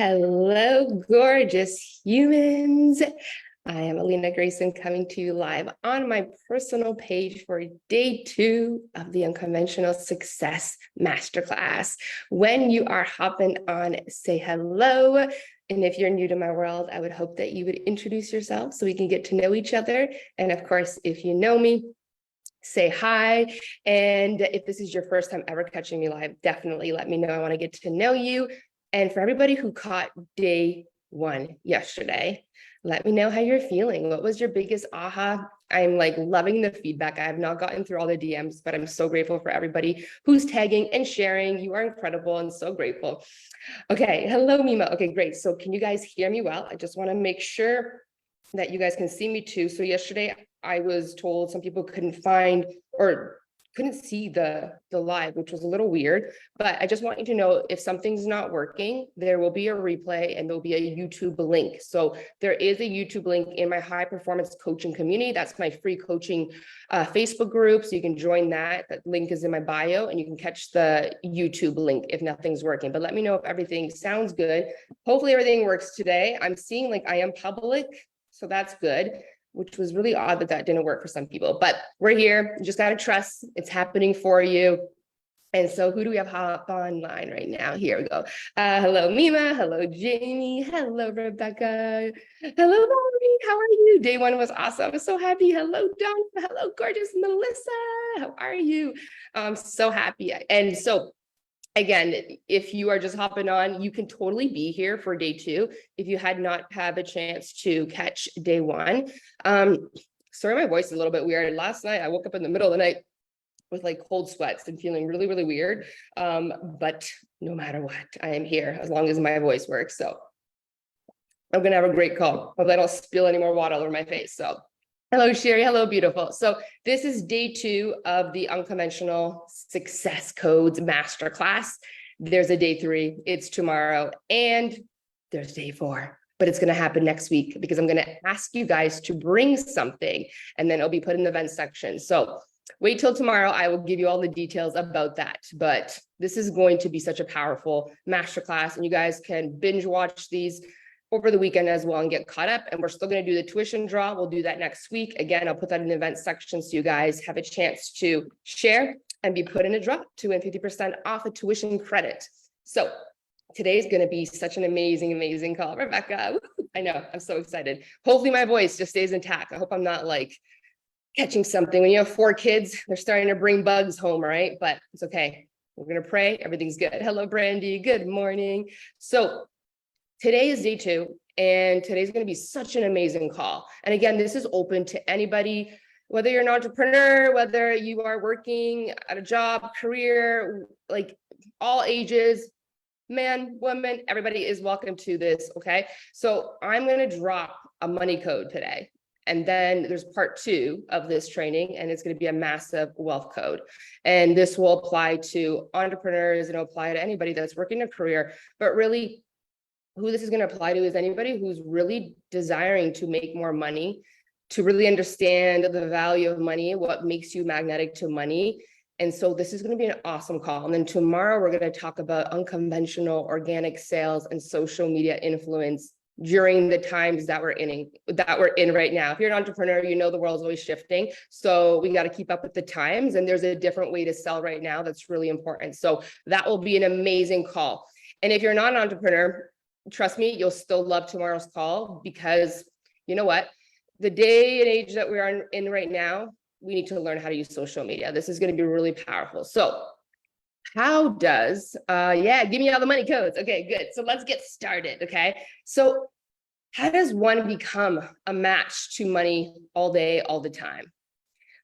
Hello, gorgeous humans. I am Alina Grayson coming to you live on my personal page for day 2 of the Unconventional Success Masterclass. When you are hopping on, say hello. And if you're new to my world, I would hope that you would introduce yourself so we can get to know each other. And of course, if you know me, say hi. And if this is your first time ever catching me live, definitely let me know. I want to get to know you. And for everybody who caught day 1 yesterday, let me know how you're feeling. What was your biggest aha? I'm like loving the feedback. I have not gotten through all the DMs, but I'm so grateful for everybody who's tagging and sharing. You are incredible and so grateful. Okay, hello, Mima. Okay, great. So can you guys hear me well? I just want to make sure that you guys can see me too. So yesterday I was told some people couldn't find or couldn't see the live, which was a little weird, but I just want you to know if something's not working, there will be a replay and there'll be a YouTube link. So there is a YouTube link in my high performance coaching community. That's my free coaching Facebook group. So you can join that. That link is in my bio and you can catch the YouTube link if nothing's working, but let me know if everything sounds good. Hopefully everything works today. I'm seeing like I am public, so that's good, which was really odd that didn't work for some people, but we're here. You just got to trust it's happening for you. And so who do we have hop online right now? Here we go. Hello, Mima. Hello, Jamie. Hello, Rebecca. Hello, Valerie. How are you? Day 1 was awesome. I'm so happy. Hello, Dawn. Hello, gorgeous Melissa. How are you? I'm so happy. And so again, if you are just hopping on, you can totally be here for day 2 if you had not had a chance to catch day 1. Sorry, my voice is a little bit weird. Last night, I woke up in the middle of the night with like cold sweats and feeling really, really weird. But no matter what, I am here as long as my voice works. So I'm going to have a great call. Hope I don't spill any more water all over my face. So hello, Sherry. Hello, beautiful. So this is day 2 of the Unconventional Success Codes Masterclass. There's a day 3. It's tomorrow. And there's day 4. But it's going to happen next week because I'm going to ask you guys to bring something. And then it'll be put in the event section. So wait till tomorrow. I will give you all the details about that. But this is going to be such a powerful masterclass. And you guys can binge watch these over the weekend as well and get caught up. And we're still going to do the tuition draw. We'll do that next week. Again, I'll put that in the event section so you guys have a chance to share and be put in a draw to win 50% off a tuition credit. So today's going to be such an amazing, amazing call. Rebecca, woo, I know, I'm so excited. Hopefully my voice just stays intact. I hope I'm not like catching something. When you have 4 kids, they're starting to bring bugs home, right? But it's okay. We're going to pray. Everything's good. Hello, Brandy. Good morning. So today is day 2, and today's going to be such an amazing call. And again, this is open to anybody, whether you're an entrepreneur, whether you are working at a job, career, like all ages, man, woman, everybody is welcome to this, okay? So I'm going to drop a money code today. And then there's part 2 of this training, and it's going to be a massive wealth code. And this will apply to entrepreneurs and it'll apply to anybody that's working a career, but really who this is going to apply to is anybody who's really desiring to make more money, to really understand the value of money, what makes you magnetic to money. And so this is going to be an awesome call. And then tomorrow we're going to talk about unconventional organic sales and social media influence during the times that we're in right now. If you're an entrepreneur, you know the world's always shifting. So we got to keep up with the times. And there's a different way to sell right now that's really important. So that will be an amazing call. And if you're not an entrepreneur, trust me, you'll still love tomorrow's call because you know what? The day and age that we are in right now, we need to learn how to use social media. This is going to be really powerful. So how does, give me all the money codes. Okay, good. So let's get started. Okay. So how does one become a match to money all day, all the time?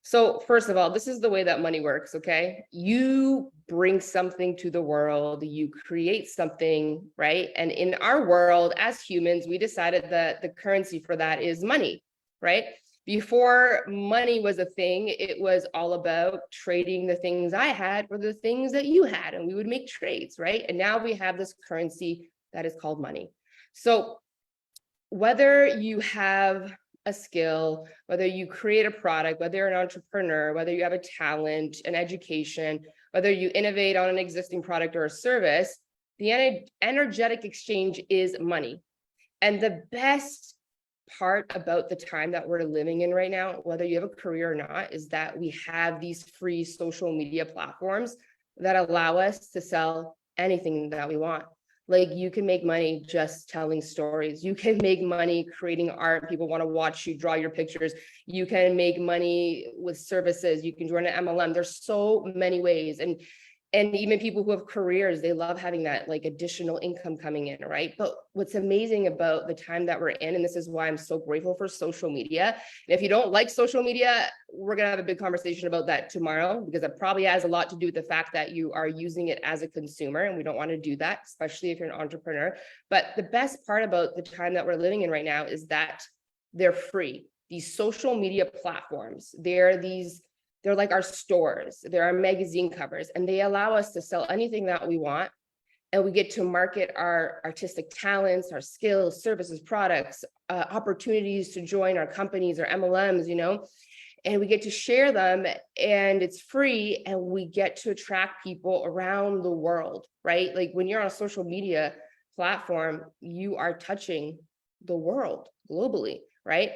So first of all, this is the way that money works, okay? You bring something to the world, you create something, right? And in our world, as humans, we decided that the currency for that is money, right? Before money was a thing, it was all about trading the things I had for the things that you had, and we would make trades, right? And now we have this currency that is called money. So whether you have a skill, whether you create a product, whether you're an entrepreneur, whether you have a talent, an education, whether you innovate on an existing product or a service, The energetic exchange is money. And the best part about the time that we're living in right now, whether you have a career or not, is that we have these free social media platforms that allow us to sell anything that we want. Like, you can make money just telling stories. You can make money creating art. People want to watch you draw your pictures. You can make money with services. You can join an MLM. There's so many ways. And even people who have careers, they love having that like additional income coming in, right? But what's amazing about the time that we're in, and this is why I'm so grateful for social media. And if you don't like social media, we're gonna have a big conversation about that tomorrow, because it probably has a lot to do with the fact that you are using it as a consumer, and we don't want to do that, especially if you're an entrepreneur. But the best part about the time that we're living in right now is that they're free. These social media platforms, they're like our stores, they're our magazine covers, and they allow us to sell anything that we want. And we get to market our artistic talents, our skills, services, products, opportunities to join our companies or MLMs, and we get to share them, and it's free, and we get to attract people around the world, right? Like, when you're on a social media platform, you are touching the world globally, right?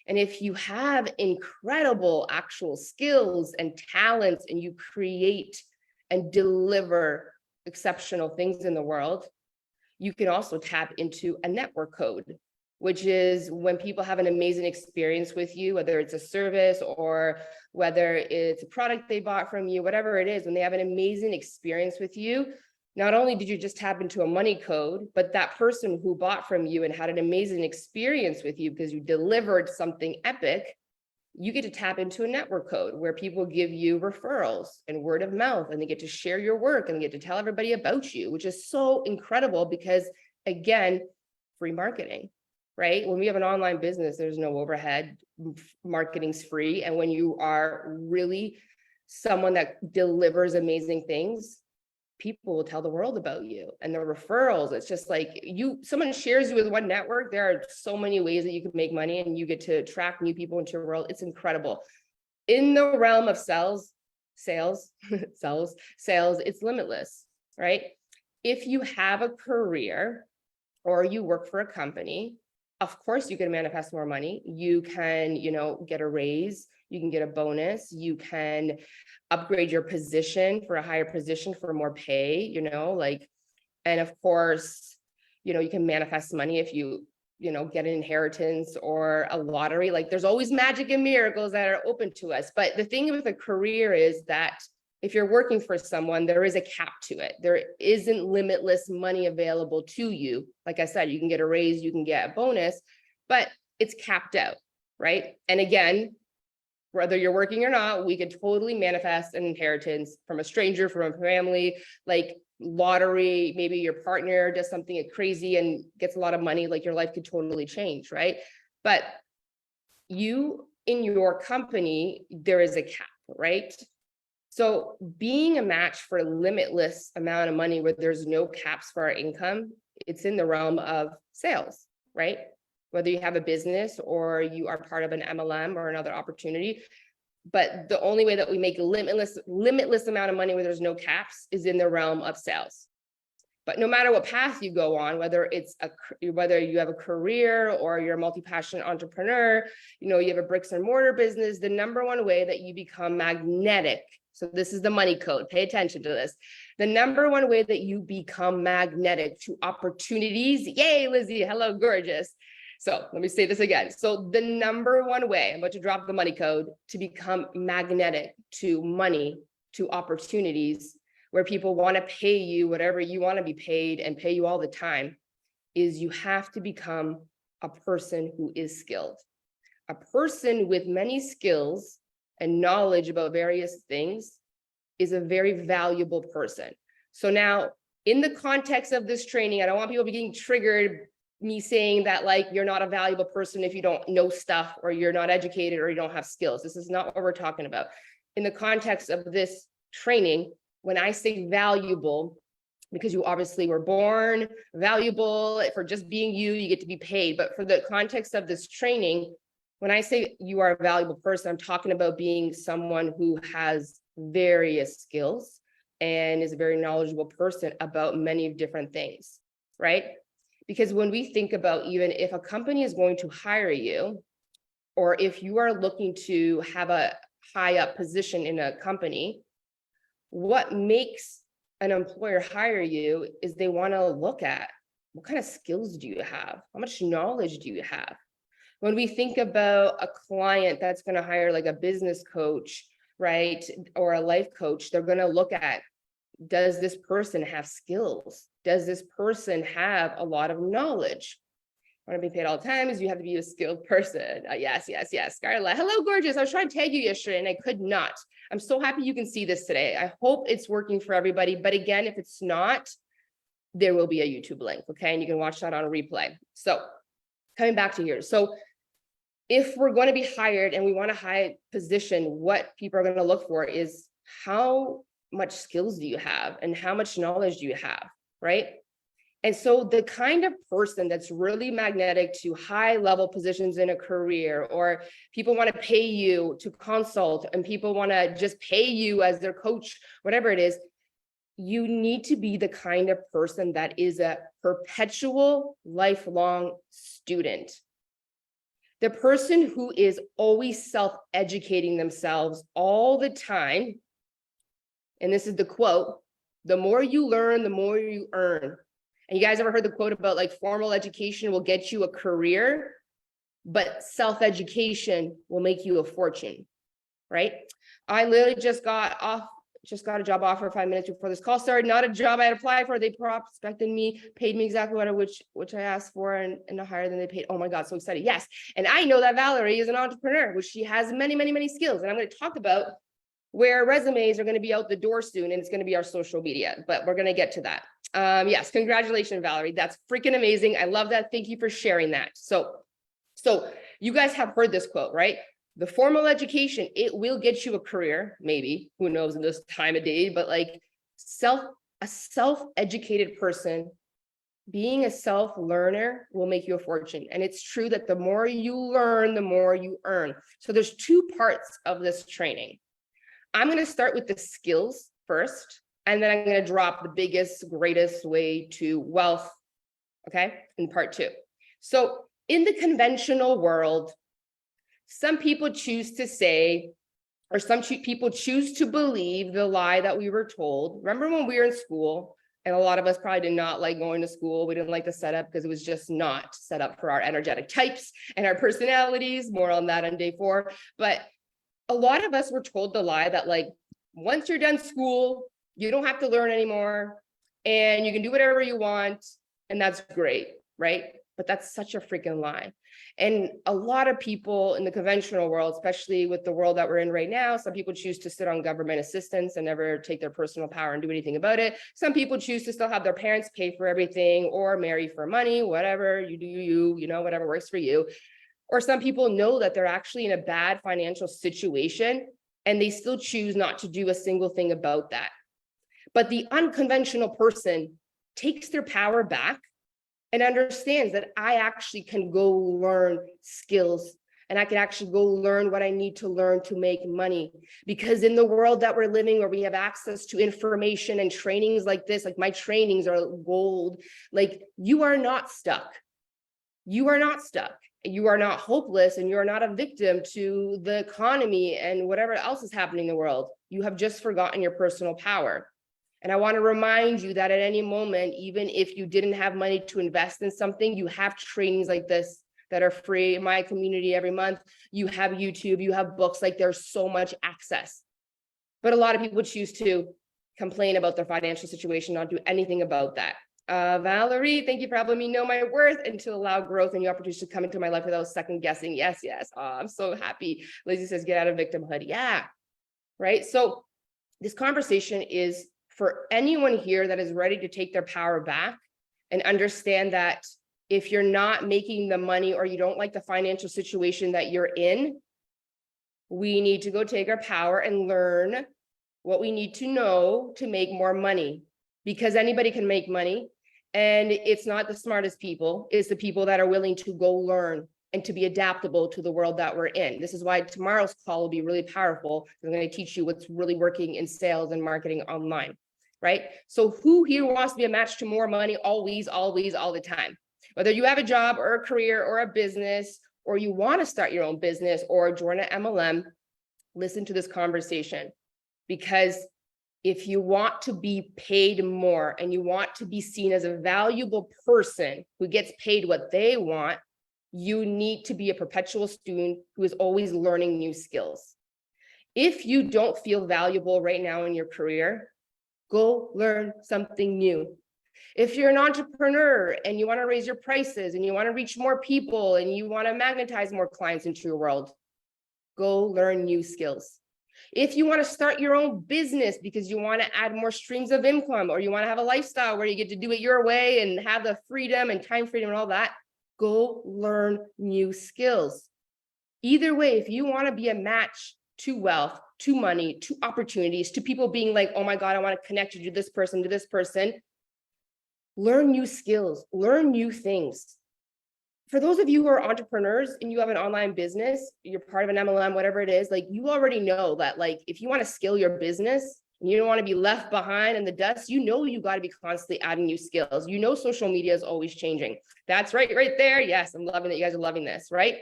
And if you have incredible actual skills and talents, and you create and deliver exceptional things in the world, you can also tap into a network code, which is when people have an amazing experience with you, whether it's a service or whether it's a product they bought from you, whatever it is, when they have an amazing experience with you, not only did you just tap into a money code, but that person who bought from you and had an amazing experience with you because you delivered something epic, you get to tap into a network code where people give you referrals and word of mouth, and they get to share your work and get to tell everybody about you, which is so incredible because, again, free marketing, right? When we have an online business, there's no overhead, marketing's free. And when you are really someone that delivers amazing things, people will tell the world about you. And the referrals, it's just like someone shares you with one network, there are so many ways that you can make money, and you get to attract new people into your world. It's incredible. In the realm of sales, it's limitless, right? If you have a career or you work for a company, of course you can manifest more money. You can, get a raise, you can get a bonus, you can upgrade your position for a higher position for more pay, and of course, you can manifest money if you get an inheritance or a lottery. Like, there's always magic and miracles that are open to us. But the thing with a career is that if you're working for someone, there is a cap to it. There isn't limitless money available to you. Like I said, you can get a raise, you can get a bonus, but it's capped out, right? And again, whether you're working or not, we could totally manifest an inheritance from a stranger, from a family, like lottery. Maybe your partner does something crazy and gets a lot of money, like your life could totally change, right? But you, in your company, there is a cap, right? So being a match for a limitless amount of money where there's no caps for our income, it's in the realm of sales, right? Whether you have a business or you are part of an MLM or another opportunity. But the only way that we make a limitless amount of money where there's no caps is in the realm of sales. But no matter what path you go on, whether you have a career or you're a multi-passionate entrepreneur, you have a bricks and mortar business, the number one way that you become magnetic. So this is the money code. Pay attention to this. The number one way that you become magnetic to opportunities. Yay, Lizzie. Hello, gorgeous. So let me say this again. So the number one way, I'm about to drop the money code, to become magnetic to money, to opportunities where people want to pay you whatever you want to be paid and pay you all the time, is you have to become a person who is skilled. A person with many skills and knowledge about various things is a very valuable person. So now, in the context of this training, I don't want people being triggered, me saying that like you're not a valuable person if you don't know stuff, or you're not educated, or you don't have skills. This is not what we're talking about. In the context of this training, when I say valuable, because you obviously were born valuable for just being you, you get to be paid. But for the context of this training, when I say you are a valuable person, I'm talking about being someone who has various skills and is a very knowledgeable person about many different things, right? Because when we think about, even if a company is going to hire you, or if you are looking to have a high up position in a company, what makes an employer hire you is they want to look at what kind of skills do you have? How much knowledge do you have? When we think about a client that's going to hire like a business coach, right, or a life coach, they're going to look at, does this person have skills? Does this person have a lot of knowledge? Want to be paid all the time is you have to be a skilled person. Yes, yes, yes. Scarlett, hello, gorgeous. I was trying to tag you yesterday and I could not. I'm so happy you can see this today. I hope it's working for everybody. But again, if it's not, there will be a YouTube link, okay? And you can watch that on a replay. So coming back to here. So if we're going to be hired and we want a high position, what people are going to look for is how much skills do you have and how much knowledge do you have, right? And so the kind of person that's really magnetic to high level positions in a career, or people want to pay you to consult and people want to just pay you as their coach, whatever it is, you need to be the kind of person that is a perpetual lifelong student. The person who is always self-educating themselves all the time. And this is the quote, the more you learn, the more you earn. And you guys ever heard the quote about like formal education will get you a career, but self-education will make you a fortune, right? I literally just got a job offer 5 minutes before this call started. Not a job I had applied for. They prospected me, paid me exactly what which I asked for, and higher than they paid. Oh my God, so excited. Yes. And I know that Valerie is an entrepreneur, which she has many, many, many skills. And I'm going to talk about where resumes are going to be out the door soon, and it's going to be our social media, but we're going to get to that. Yes, congratulations, Valerie. That's freaking amazing. I love that. Thank you for sharing that. So you guys have heard this quote, right? The formal education, it will get you a career, maybe, who knows in this time of day, but like a self-educated person, being a self-learner will make you a fortune. And it's true that the more you learn, the more you earn. So there's two parts of this training. I'm going to start with the skills first, and then I'm going to drop the biggest, greatest way to wealth, okay, in part two. So in the conventional world, some people choose to say, or some people choose to believe the lie that we were told. Remember when we were in school, and a lot of us probably did not like going to school. We didn't like the setup because it was just not set up for our energetic types and our personalities. More on that on day 4. But a lot of us were told the lie that like, once you're done school, you don't have to learn anymore and you can do whatever you want. And that's great, right? But that's such a freaking lie. And a lot of people in the conventional world, especially with the world that we're in right now, some people choose to sit on government assistance and never take their personal power and do anything about it. Some people choose to still have their parents pay for everything or marry for money, whatever you do, you know, whatever works for you. Or some people know that they're actually in a bad financial situation and they still choose not to do a single thing about that. But the unconventional person takes their power back and understands that I actually can go learn skills and I can actually go learn what I need to learn to make money. Because in the world that we're living, where we have access to information and trainings like this, like my trainings are gold, like you are not stuck. You are not stuck. You are not hopeless, and you are not a victim to the economy and whatever else is happening in the world. You have just forgotten your personal power. And I want to remind you that at any moment, even if you didn't have money to invest in something, you have trainings like this that are free in my community every month. You have YouTube, you have books, like there's so much access. But a lot of people choose to complain about their financial situation, not do anything about that. Valerie, thank you for helping me know my worth and to allow growth and new opportunities to come into my life without second guessing. Yes, yes. Oh, I'm so happy. Lizzie says, get out of victimhood. Yeah, right. So this conversation is for anyone here that is ready to take their power back and understand that if you're not making the money or you don't like the financial situation that you're in, we need to go take our power and learn what we need to know to make more money, because anybody can make money. And it's not the smartest people, it's the people that are willing to go learn and to be adaptable to the world that we're in. This is why tomorrow's call will be really powerful. I'm going to teach you what's really working in sales and marketing online. right? So who here wants to be a match to more money always, always, all the time? Whether you have a job or a career or a business, or you want to start your own business or join an MLM, listen to this conversation. Because if you want to be paid more and you want to be seen as a valuable person who gets paid what they want, you need to be a perpetual student who is always learning new skills. If you don't feel valuable right now in your career, go learn something new. If you're an entrepreneur and you want to raise your prices and you want to reach more people and you want to magnetize more clients into your world, go learn new skills. If you want to start your own business because you want to add more streams of income, or you want to have a lifestyle where you get to do it your way and have the freedom and time freedom and all that, go learn new skills. Either way, if you want to be a match to wealth, to money, to opportunities, to people being like, oh my God, I want to connect you to this person, learn new skills, learn new things. For those of you who are entrepreneurs and you have an online business, you're part of an MLM, whatever it is, like you already know that, like, if you want to scale your business and you don't want to be left behind in the dust, you got to be constantly adding new skills. Social media is always changing. That's right there. Yes, I'm loving that you guys are loving this, right?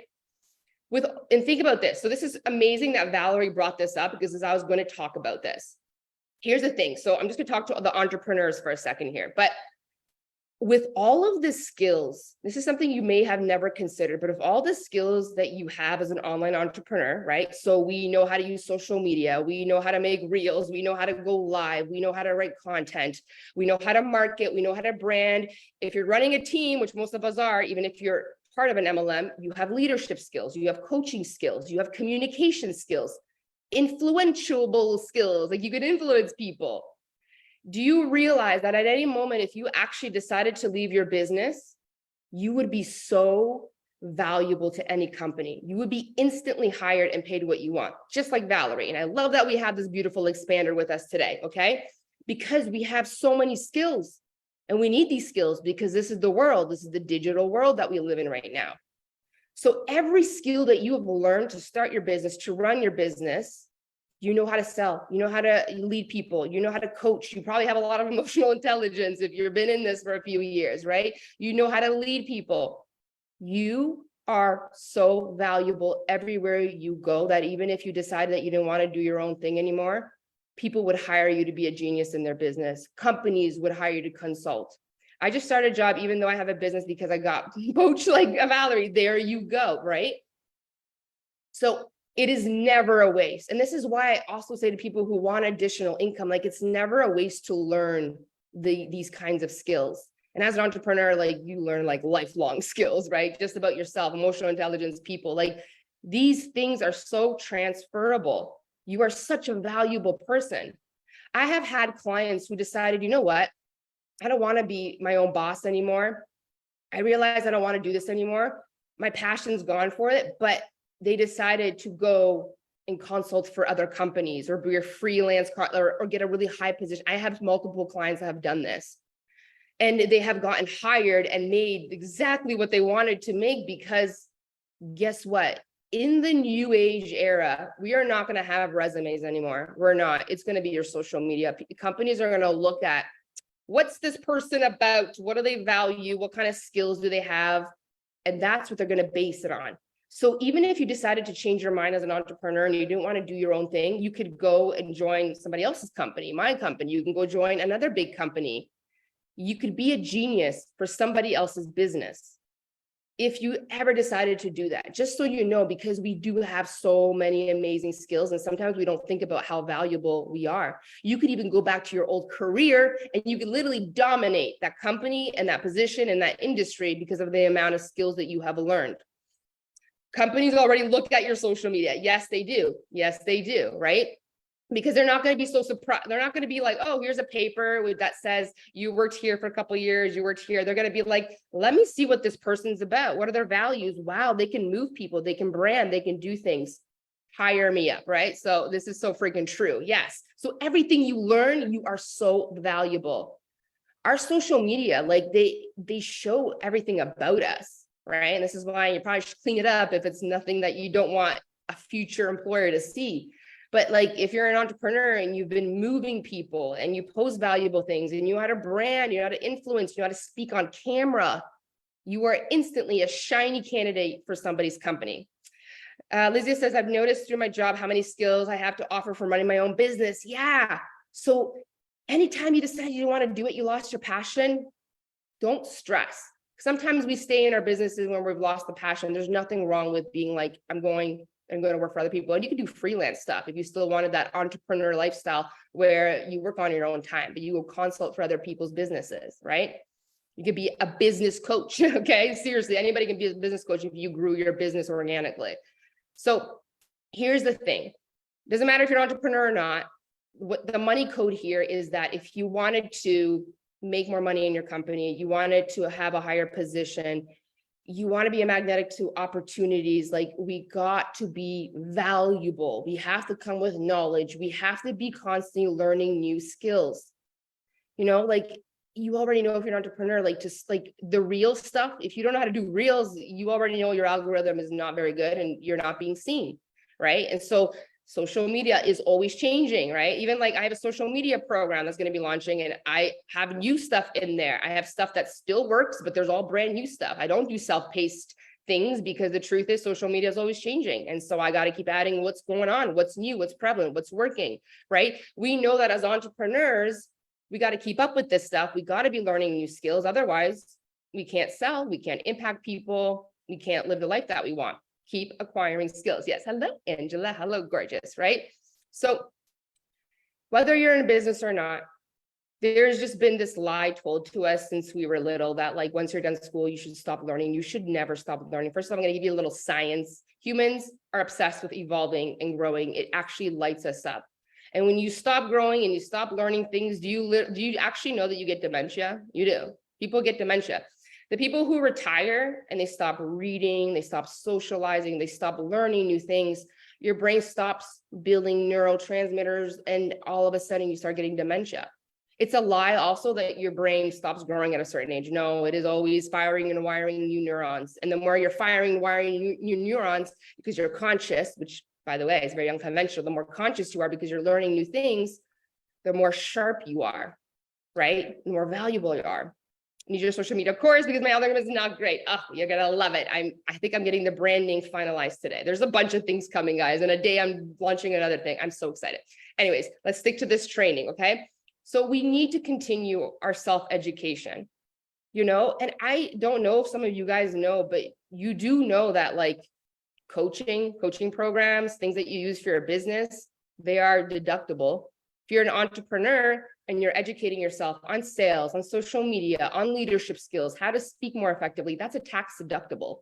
And think about this. So this is amazing that Valerie brought this up, because as I was going to talk about this. Here's the thing. So I'm just going to talk to the entrepreneurs for a second here, but with all of the skills, this is something you may have never considered, but of all the skills that you have as an online entrepreneur, right? So we know how to use social media, we know how to make reels, we know how to go live, we know how to write content, we know how to market, we know how to brand. If you're running a team, which most of us are, even if you're part of an MLM, you have leadership skills, you have coaching skills, you have communication skills, influential skills, like you can influence people. Do you realize that at any moment, if you actually decided to leave your business, you would be so valuable to any company? You would be instantly hired and paid what you want, just like Valerie. And I love that we have this beautiful expander with us today, okay? Because we have so many skills, and we need these skills because this is the world. This is the digital world that we live in right now. So every skill that you have learned to start your business, to run your business, you know how to sell, you know how to lead people, you know how to coach, you probably have a lot of emotional intelligence if you've been in this for a few years, right? You know how to lead people. You are so valuable everywhere you go that even if you decide that you didn't want to do your own thing anymore, people would hire you to be a genius in their business. Companies would hire you to consult. I just started a job, even though I have a business, because I got poached like Valerie. There you go, right? So it is never a waste. And this is why I also say to people who want additional income, like it's never a waste to learn these kinds of skills. And as an entrepreneur, like you learn like lifelong skills, right? Just about yourself, emotional intelligence, people, like these things are so transferable. You are such a valuable person. I have had clients who decided, you know what? I don't want to be my own boss anymore. I realize I don't want to do this anymore. My passion's gone for it, but they decided to go and consult for other companies or be a freelance or get a really high position. I have multiple clients that have done this, and they have gotten hired and made exactly what they wanted to make, because guess what? In the new age era, we are not going to have resumes anymore. We're not. It's going to be your social media. Companies are going to look at, what's this person about? What do they value? What kind of skills do they have? And that's what they're going to base it on. So even if you decided to change your mind as an entrepreneur and you didn't want to do your own thing, you could go and join somebody else's company, my company. You can go join another big company. You could be a genius for somebody else's business if you ever decided to do that, just so you know, because we do have so many amazing skills, and sometimes we don't think about how valuable we are. You could even go back to your old career and you could literally dominate that company and that position and that industry because of the amount of skills that you have learned. Companies already look at your social media. Yes, they do. Yes, they do, right? Because they're not going to be so surprised. They're not going to be like, oh, here's a paper that says you worked here for a couple of years, you worked here. They're going to be like, let me see what this person's about. What are their values? Wow, they can move people, they can brand, they can do things. Hire me up, right? So this is so freaking true. Yes. So everything you learn, you are so valuable. Our social media, like they show everything about us, right? And this is why you probably should clean it up if it's nothing that you don't want a future employer to see. But like, if you're an entrepreneur and you've been moving people and you post valuable things and you know how to brand, you know how to influence, you know how to speak on camera, you are instantly a shiny candidate for somebody's company. Lizzie says, I've noticed through my job how many skills I have to offer for running my own business. Yeah. So anytime you decide you don't want to do it, you lost your passion, don't stress. Sometimes we stay in our businesses when we've lost the passion. There's nothing wrong with being like, I'm going to work for other people. And you can do freelance stuff if you still wanted that entrepreneur lifestyle where you work on your own time, but you will consult for other people's businesses, right? You could be a business coach. Okay. Seriously, anybody can be a business coach if you grew your business organically. So here's the thing. Doesn't matter if you're an entrepreneur or not. What the money code here is that if you wanted to make more money in your company, you wanted to have a higher position, you want to be a magnetic to opportunities, like we got to be valuable. We have to come with knowledge. We have to be constantly learning new skills. You know, like you already know if you're an entrepreneur, like just like the real stuff, if you don't know how to do reels, you already know your algorithm is not very good and you're not being seen, right? And so social media is always changing, right? Even like I have a social media program that's going to be launching and I have new stuff in there. I have stuff that still works, but there's all brand new stuff. I don't do self-paced things because the truth is social media is always changing. And so I got to keep adding what's going on, what's new, what's prevalent, what's working, right? We know that as entrepreneurs, we got to keep up with this stuff. We got to be learning new skills. Otherwise, we can't sell, we can't impact people, we can't live the life that we want. Keep acquiring skills. Yes. Hello, Angela. Hello, gorgeous, right? So whether you're in a business or not, there's just been this lie told to us since we were little that like, once you're done school, you should stop learning. You should never stop learning. First of all, I'm going to give you a little science. Humans are obsessed with evolving and growing. It actually lights us up. And when you stop growing and you stop learning things, do you actually know that you get dementia? You do. People get dementia. The people who retire and they stop reading, they stop socializing, they stop learning new things, your brain stops building neurotransmitters and all of a sudden you start getting dementia. It's a lie also that your brain stops growing at a certain age. No, it is always firing and wiring new neurons. And the more you're firing and wiring new neurons, because you're conscious, which by the way is very unconventional, the more conscious you are because you're learning new things, the more sharp you are, right? The more valuable you are. Need your social media, of course, because my algorithm is not great. Oh, you're gonna love it. I think I'm getting the branding finalized today. There's a bunch of things coming, guys. In a day, I'm launching another thing. I'm so excited. Anyways, let's stick to this training, okay? So we need to continue our self-education, you know, and I don't know if some of you guys know, but you do know that like coaching programs, things that you use for your business, they are deductible. If you're an entrepreneur and you're educating yourself on sales, on social media, on leadership skills, how to speak more effectively, that's a tax deductible.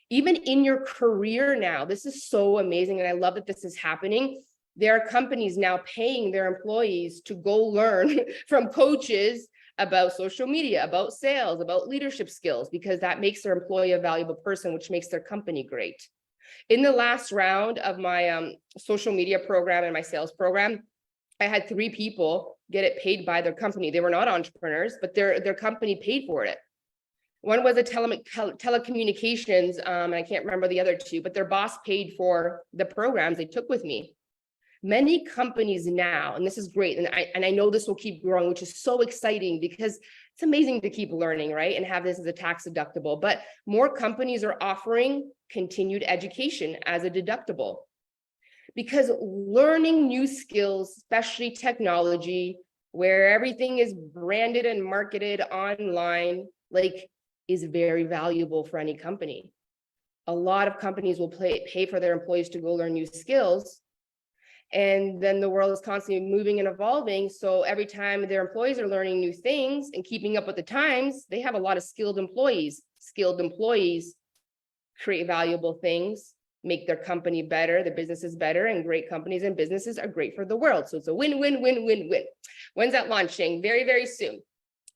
Even in your career now, this is so amazing. And I love that this is happening. There are companies now paying their employees to go learn from coaches about social media, about sales, about leadership skills, because that makes their employee a valuable person, which makes their company great. In the last round of my social media program and my sales program, I had 3 people get it paid by their company. They were not entrepreneurs, but their company paid for it. One was a telecommunications, and I can't remember the other 2, but their boss paid for the programs they took with me. Many companies now, and this is great, and I know this will keep growing, which is so exciting because it's amazing to keep learning, right? And have this as a tax deductible, but more companies are offering continued education as a deductible. Because learning new skills, especially technology, where everything is branded and marketed online, like is very valuable for any company. A lot of companies will pay for their employees to go learn new skills. And then the world is constantly moving and evolving. So every time their employees are learning new things and keeping up with the times, they have a lot of skilled employees. Skilled employees create valuable things, make their company better, the businesses better, and great companies and businesses are great for the world. So it's a win-win-win-win-win. When's that launching? Very, very soon.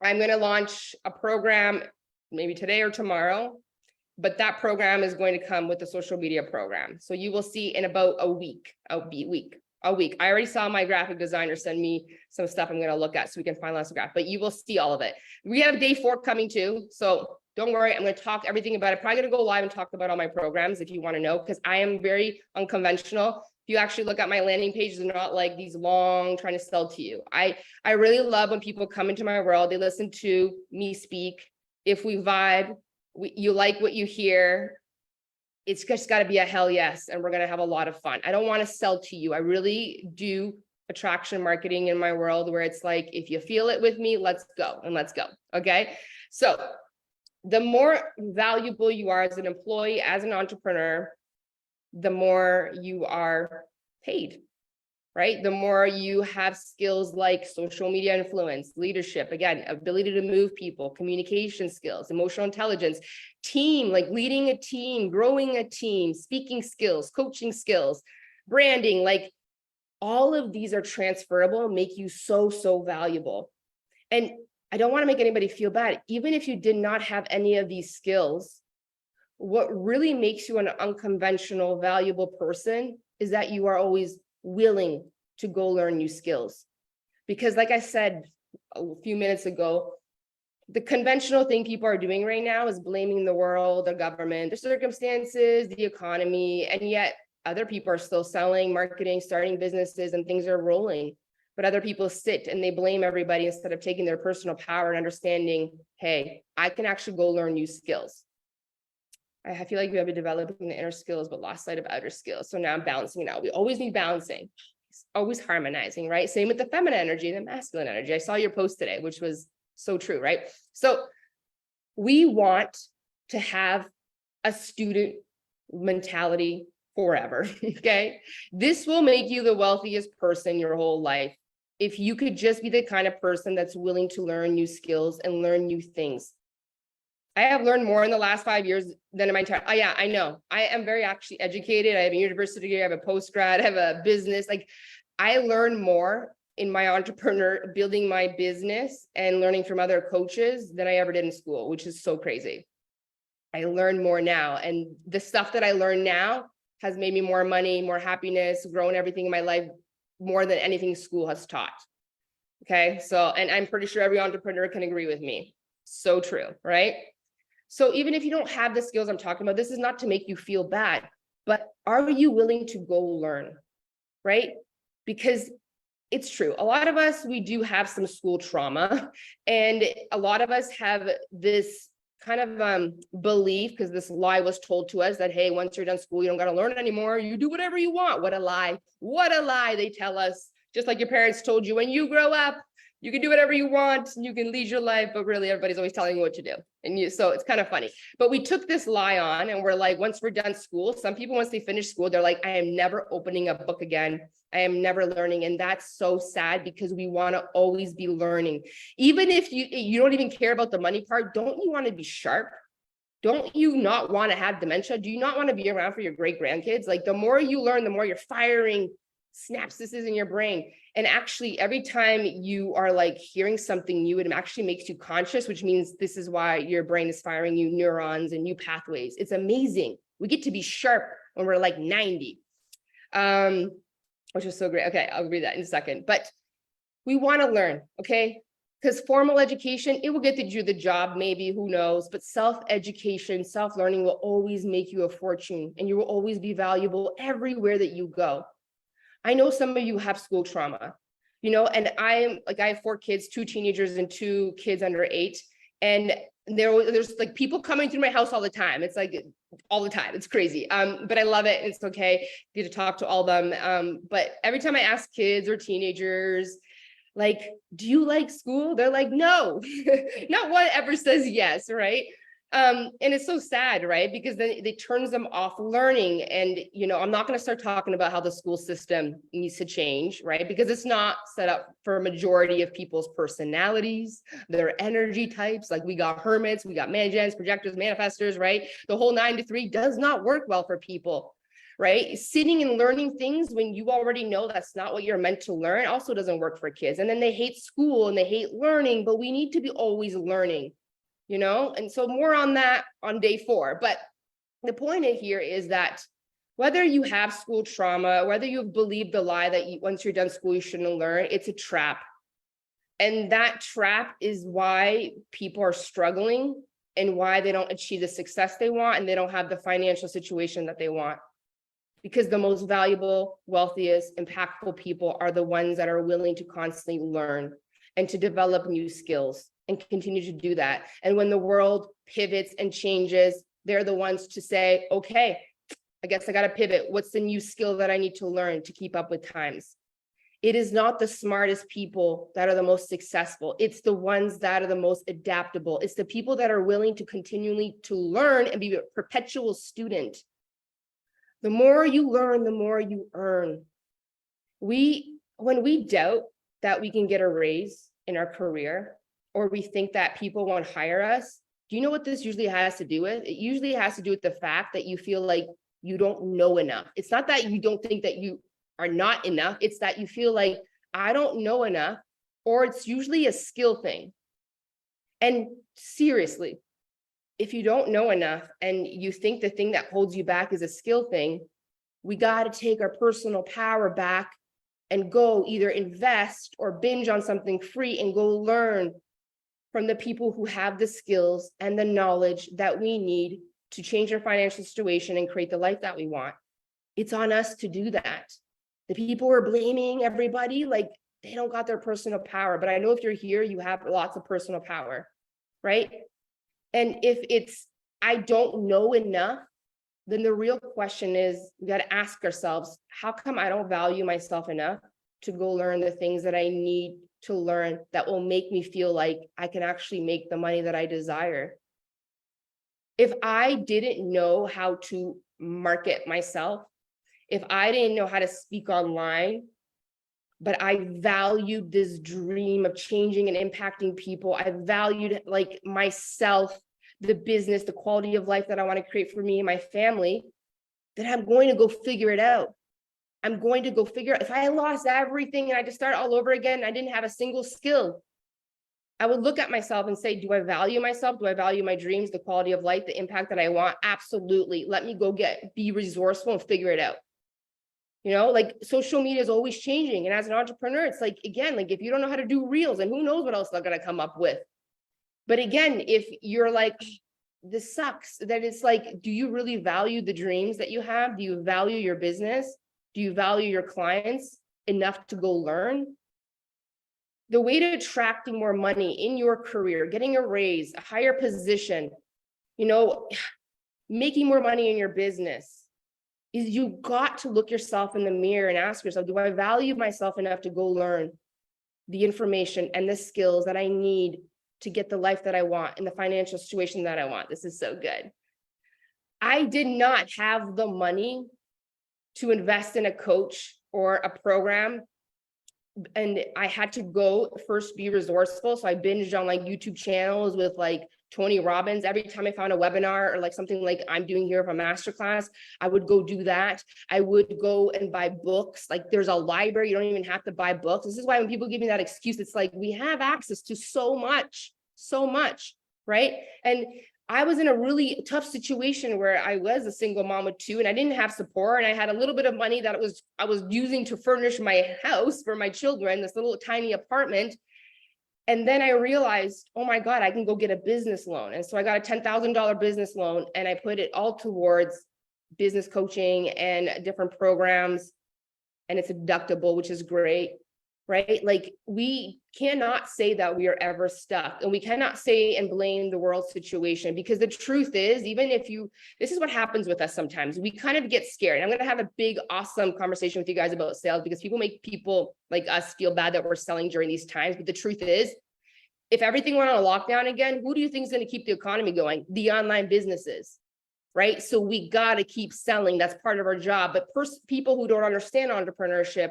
I'm going to launch a program maybe today or tomorrow, but that program is going to come with the social media program. So you will see in about a week. I already saw my graphic designer send me some stuff I'm going to look at so we can finalize the graph, but you will see all of it. We have day 4 coming too. So don't worry, I'm going to talk everything about it. Probably going to go live and talk about all my programs if you want to know, because I am very unconventional. If you actually look at my landing pages, they're not like these long trying to sell to you. I really love when people come into my world, they listen to me speak. If we vibe, you like what you hear, it's just got to be a hell yes, and we're going to have a lot of fun. I don't want to sell to you. I really do attraction marketing in my world where it's like, if you feel it with me, let's go and let's go. Okay. So the more valuable you are as an employee, as an entrepreneur, the more you are paid, right? The more you have skills like social media influence, leadership, again, ability to move people, communication skills, emotional intelligence, team, like leading a team, growing a team, speaking skills, coaching skills, branding, like all of these are transferable, make you so, so valuable. And I don't want to make anybody feel bad. Even if you did not have any of these skills, what really makes you an unconventional, valuable person is that you are always willing to go learn new skills. Because like I said a few minutes ago, the conventional thing people are doing right now is blaming the world, the government, the circumstances, the economy, and yet other people are still selling, marketing, starting businesses, and things are rolling. But other people sit and they blame everybody instead of taking their personal power and understanding, hey, I can actually go learn new skills. I feel like we have been developing the inner skills, but lost sight of outer skills. So now I'm balancing it out. We always need balancing, always harmonizing, right? Same with the feminine energy and the masculine energy. I saw your post today, which was so true, right? So we want to have a student mentality forever, okay? This will make you the wealthiest person your whole life. If you could just be the kind of person that's willing to learn new skills and learn new things. I have learned more in the last 5 years than in my entire, yeah, I know. I am very actually educated. I have a university degree, I have a post-grad, I have a business. Like I learned more in my entrepreneur, building my business and learning from other coaches than I ever did in school, which is so crazy. I learn more now. And the stuff that I learn now has made me more money, more happiness, grown everything in my life more than anything school has taught. Okay. So, and I'm pretty sure every entrepreneur can agree with me. So true, right? So even if you don't have the skills I'm talking about, this is not to make you feel bad, but are you willing to go learn, right? Because it's true. A lot of us, we do have some school trauma, and a lot of us have this kind of belief, because this lie was told to us that, hey, once you're done school, you don't got to learn anymore. You do whatever you want. What a lie. What a lie they tell us. Just like your parents told you, when you grow up, you can do whatever you want, you can lead your life, but really everybody's always telling you what to do. And so it's kind of funny. But we took this lie on and we're like, once we're done school, some people, once they finish school, they're like, I am never opening a book again. I am never learning. And that's so sad, because we want to always be learning. Even if you don't even care about the money part, don't you want to be sharp? Don't you not want to have dementia? Do you not want to be around for your great grandkids? Like the more you learn, the more you're firing synapses in your brain. And actually, every time you are like hearing something new, it actually makes you conscious, which means this is why your brain is firing you neurons and new pathways. It's amazing. We get to be sharp when we're like 90, which is so great. Okay, I'll read that in a second. But we want to learn, okay? Because formal education, it will get you the job, maybe, who knows, but self-education, self-learning will always make you a fortune, and you will always be valuable everywhere that you go. I know some of you have school trauma, and I have 4 kids, 2 teenagers and 2 kids under 8. And there's like people coming through my house all the time. It's like all the time. It's crazy. But I love it. It's okay. Get to talk to all of them. But every time I ask kids or teenagers, like, do you like school? They're like, no, not one ever says yes, right? And it's so sad, right? Because then it turns them off learning. And, I'm not going to start talking about how the school system needs to change, right? Because it's not set up for a majority of people's personalities, their energy types. Like we got hermits, we got managers, projectors, manifestors, right? The whole 9 to 3 does not work well for people, right? Sitting and learning things when you already know that's not what you're meant to learn also doesn't work for kids. And then they hate school and they hate learning, but we need to be always learning. And so more on that on day 4. But the point here is that whether you have school trauma, whether you've believed the lie that once you're done school, you shouldn't learn, it's a trap. And that trap is why people are struggling and why they don't achieve the success they want, and they don't have the financial situation that they want. because the most valuable, wealthiest, impactful people are the ones that are willing to constantly learn and to develop new skills and continue to do that. And when the world pivots and changes, they're the ones to say, okay, I guess I got to pivot. What's the new skill that I need to learn to keep up with times? It is not the smartest people that are the most successful. It's the ones that are the most adaptable. It's the people that are willing to continually to learn and be a perpetual student. The more you learn, the more you earn. When we doubt that we can get a raise in our career, or we think that people won't hire us, do you know what this usually has to do with? It usually has to do with the fact that you feel like you don't know enough. It's not that you don't think that you are not enough. It's that you feel like I don't know enough, or it's usually a skill thing. And seriously, if you don't know enough and you think the thing that holds you back is a skill thing, we got to take our personal power back and go either invest or binge on something free and go learn from the people who have the skills and the knowledge that we need to change our financial situation and create the life that we want. It's on us to do that. The people who are blaming everybody, like they don't got their personal power. But I know if you're here, you have lots of personal power, right? And if it's, I don't know enough, then the real question is, we got to ask ourselves, how come I don't value myself enough to go learn the things that I need to learn that will make me feel like I can actually make the money that I desire? If I didn't know how to market myself, if I didn't know how to speak online, but I valued this dream of changing and impacting people, I valued like myself, the business, the quality of life that I want to create for me and my family, then I'm going to go figure it out. I'm going to go figure out, if I lost everything and I just start all over again, I didn't have a single skill, I would look at myself and say, do I value myself? Do I value my dreams, the quality of life, the impact that I want? Absolutely. Let me go be resourceful and figure it out. You know, like social media is always changing. And as an entrepreneur, it's like, again, like if you don't know how to do reels, and who knows what else they're going to come up with. But again, if you're like, this sucks, that it's like, do you really value the dreams that you have? Do you value your business? Do you value your clients enough to go learn? The way to attracting more money in your career, getting a raise, a higher position, you know, making more money in your business, is you got to look yourself in the mirror and ask yourself, do I value myself enough to go learn the information and the skills that I need to get the life that I want and the financial situation that I want? This is so good. I did not have the money to invest in a coach or a program, and I had to go first be resourceful. So I binged on like YouTube channels with like Tony Robbins. Every time I found a webinar or like something like I'm doing here of a masterclass, I would go do that. I would go and buy books. Like there's a library, you don't even have to buy books. This is why when people give me that excuse, it's like we have access to so much, right? And I was in a really tough situation where I was a single mom with two, and I didn't have support, and I had a little bit of money that I was using to furnish my house for my children, this little tiny apartment. And then I realized, oh my God, I can go get a business loan. And so I got a $10,000 business loan, and I put it all towards business coaching and different programs, and it's deductible, which is great, right? Like we cannot say that we are ever stuck, and we cannot say and blame the world situation, because the truth is, even if this is what happens with us sometimes, we kind of get scared. I'm going to have a big, awesome conversation with you guys about sales, because people make people like us feel bad that we're selling during these times. But the truth is, if everything went on a lockdown again, who do you think is going to keep the economy going? The online businesses, right? So we got to keep selling. That's part of our job. But people who don't understand entrepreneurship,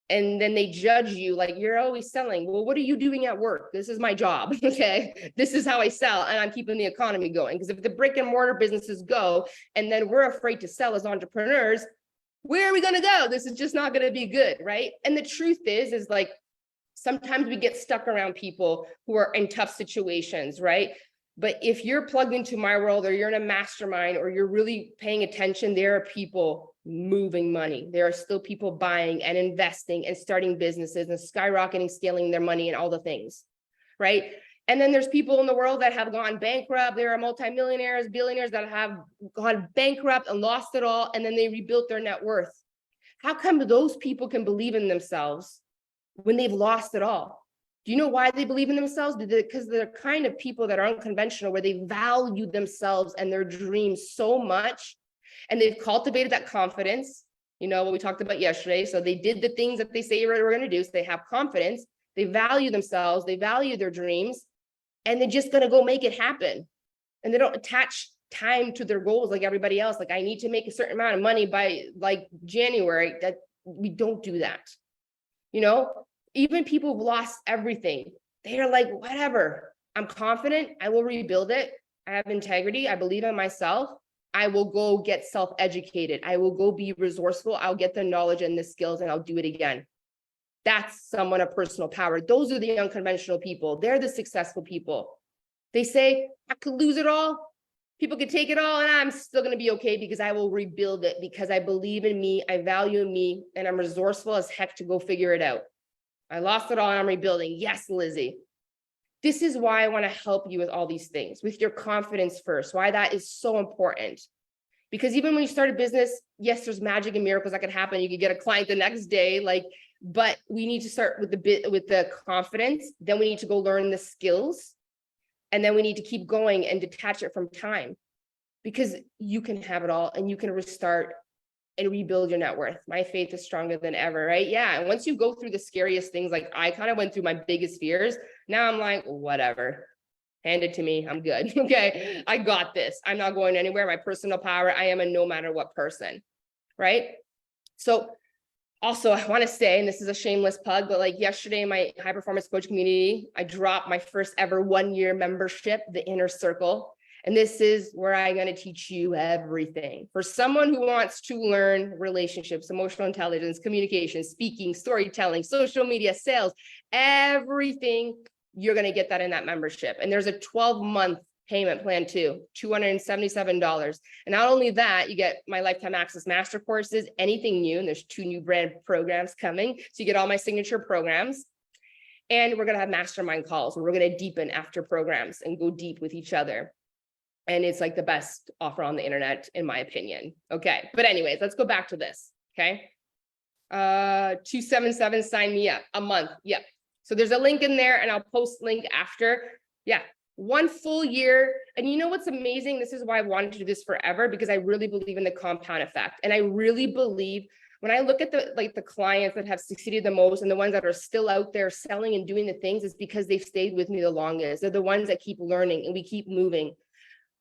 and then they judge you like, you're always selling. Well, what are you doing at work? This is my job. Okay. This is how I sell, and I'm keeping the economy going. Because if the brick and mortar businesses go, and then we're afraid to sell as entrepreneurs, where are we going to go? This is just not going to be good. Right. And the truth is like, sometimes we get stuck around people who are in tough situations. Right. But if you're plugged into my world, or you're in a mastermind, or you're really paying attention, there are people moving money. There are still people buying and investing and starting businesses and skyrocketing, scaling their money and all the things, right? And then there's people in the world that have gone bankrupt. There are multimillionaires, billionaires that have gone bankrupt and lost it all, and then they rebuilt their net worth. How come those people can believe in themselves when they've lost it all? Do you know why they believe in themselves? Because they're kind of people that are unconventional, where they value themselves and their dreams so much, and they've cultivated that confidence. You know what we talked about yesterday. So they did the things that they say we're going to do. So they have confidence. They value themselves. They value their dreams. And they're just going to go make it happen. And they don't attach time to their goals like everybody else. Like, I need to make a certain amount of money by like January. That we don't do that. You know, even people who've lost everything, they are like, whatever, I'm confident, I will rebuild it. I have integrity. I believe in myself. I will go get self-educated. I will go be resourceful. I'll get the knowledge and the skills, and I'll do it again. That's someone of personal power. Those are the unconventional people. They're the successful people. They say, I could lose it all. People could take it all, and I'm still going to be okay because I will rebuild it, because I believe in me, I value me, and I'm resourceful as heck to go figure it out. I lost it all and I'm rebuilding. Yes, Lizzie. This is why I want to help you with all these things, with your confidence first, why that is so important. Because even when you start a business, yes, there's magic and miracles that can happen. You could get a client the next day, but we need to start with the confidence. Then we need to go learn the skills. And then we need to keep going and detach it from time, because you can have it all and you can restart and rebuild your net worth. My faith is stronger than ever, right? Yeah. And once you go through the scariest things, like I kind of went through my biggest fears, now I'm like, whatever, hand it to me. I'm good. Okay. I got this. I'm not going anywhere. My personal power. I am a no matter what person, right? So also, I want to say, and this is a shameless plug, but like yesterday in my high performance coach community, I dropped my first ever 1-year membership, the Inner Circle. And this is where I'm going to teach you everything. For someone who wants to learn relationships, emotional intelligence, communication, speaking, storytelling, social media, sales, everything, you're going to get that in that membership. And there's a 12-month payment plan too, $277. And not only that, you get my lifetime access master courses, anything new, and there's 2 new brand programs coming. So you get all my signature programs. And we're going to have mastermind calls where we're going to deepen after programs and go deep with each other. And it's like the best offer on the internet, in my opinion. Okay. But anyways, let's go back to this. Okay. 277, sign me up a month. Yep. So there's a link in there, and I'll post link after. Yeah. 1 full year. And you know what's amazing? This is why I wanted to do this forever, because I really believe in the compound effect. And I really believe, when I look at the clients that have succeeded the most and the ones that are still out there selling and doing the things, it's because they've stayed with me the longest. They're the ones that keep learning and we keep moving.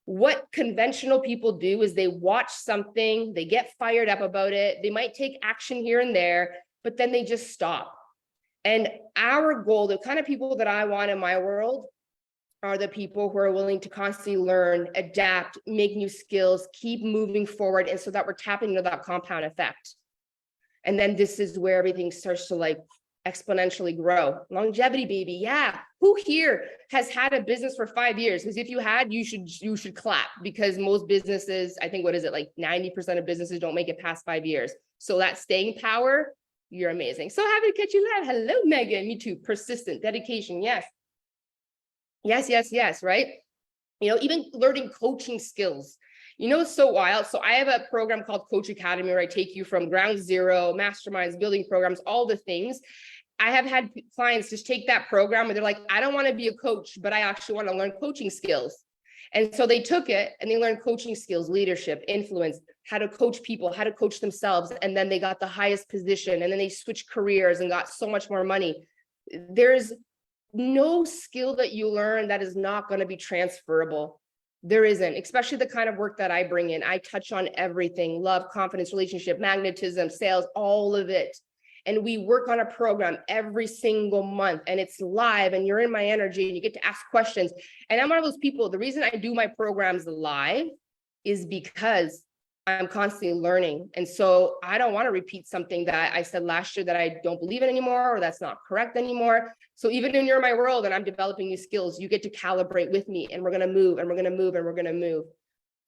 What conventional people do is they watch something, they get fired up about it, they might take action here and there, but then they just stop. And our goal, the kind of people that I want in my world, are the people who are willing to constantly learn, adapt, make new skills, keep moving forward, and so that we're tapping into that compound effect. And then this is where everything starts to like exponentially grow. Longevity, baby. Yeah. Who here has had a business for 5 years? Because if you had, you should clap, because most businesses, I think, what is it, like 90% of businesses don't make it past 5 years. So that staying power, you're amazing. So happy to catch you live. Hello, Megan. Me too. Persistent, dedication. Yes. Yes, yes, yes. Right. You know, even learning coaching skills. You know, it's so wild. So I have a program called Coach Academy, where I take you from ground zero, masterminds, building programs, all the things. I have had clients just take that program and they're like, I don't want to be a coach, but I actually want to learn coaching skills. And so they took it and they learned coaching skills, leadership, influence, how to coach people, how to coach themselves. And then they got the highest position, and then they switched careers and got so much more money. There's no skill that you learn that is not going to be transferable. There isn't, especially the kind of work that I bring in. I touch on everything: love, confidence, relationship, magnetism, sales, all of it. And we work on a program every single month, and it's live, and you're in my energy and you get to ask questions. And I'm one of those people, the reason I do my programs live is because I'm constantly learning. And so I don't want to repeat something that I said last year that I don't believe in anymore, or that's not correct anymore. So even when you're in my world and I'm developing new skills, you get to calibrate with me, and we're going to move, and we're going to move, and we're going to move.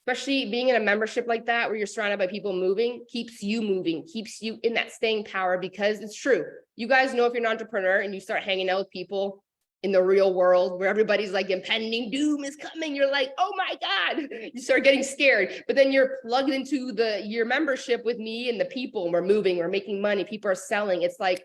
Especially being in a membership like that, where you're surrounded by people moving, keeps you moving, keeps you in that staying power, because it's true. You guys know, if you're an entrepreneur and you start hanging out with people in the real world where everybody's like impending doom is coming. You're like, oh my God, you start getting scared. But then you're plugged into your membership with me and the people, and we're moving, we're making money, people are selling. It's like,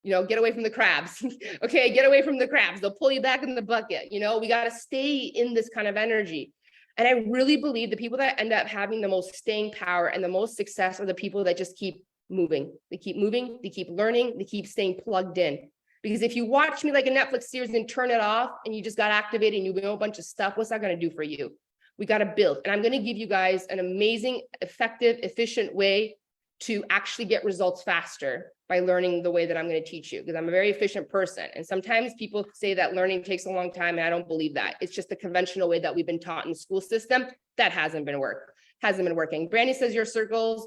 get away from the crabs. Okay, get away from the crabs. They'll pull you back in the bucket. We got to stay in this kind of energy. And I really believe the people that end up having the most staying power and the most success are the people that just keep moving. They keep moving, they keep learning, they keep staying plugged in. Because if you watch me like a Netflix series and turn it off and you just got activated and you know a bunch of stuff, what's that going to do for you? We got to build. And I'm going to give you guys an amazing, effective, efficient way to actually get results faster by learning the way that I'm going to teach you, because I'm a very efficient person. And sometimes people say that learning takes a long time, and I don't believe that. It's just the conventional way that we've been taught in the school system that hasn't been working. Brandy says your circles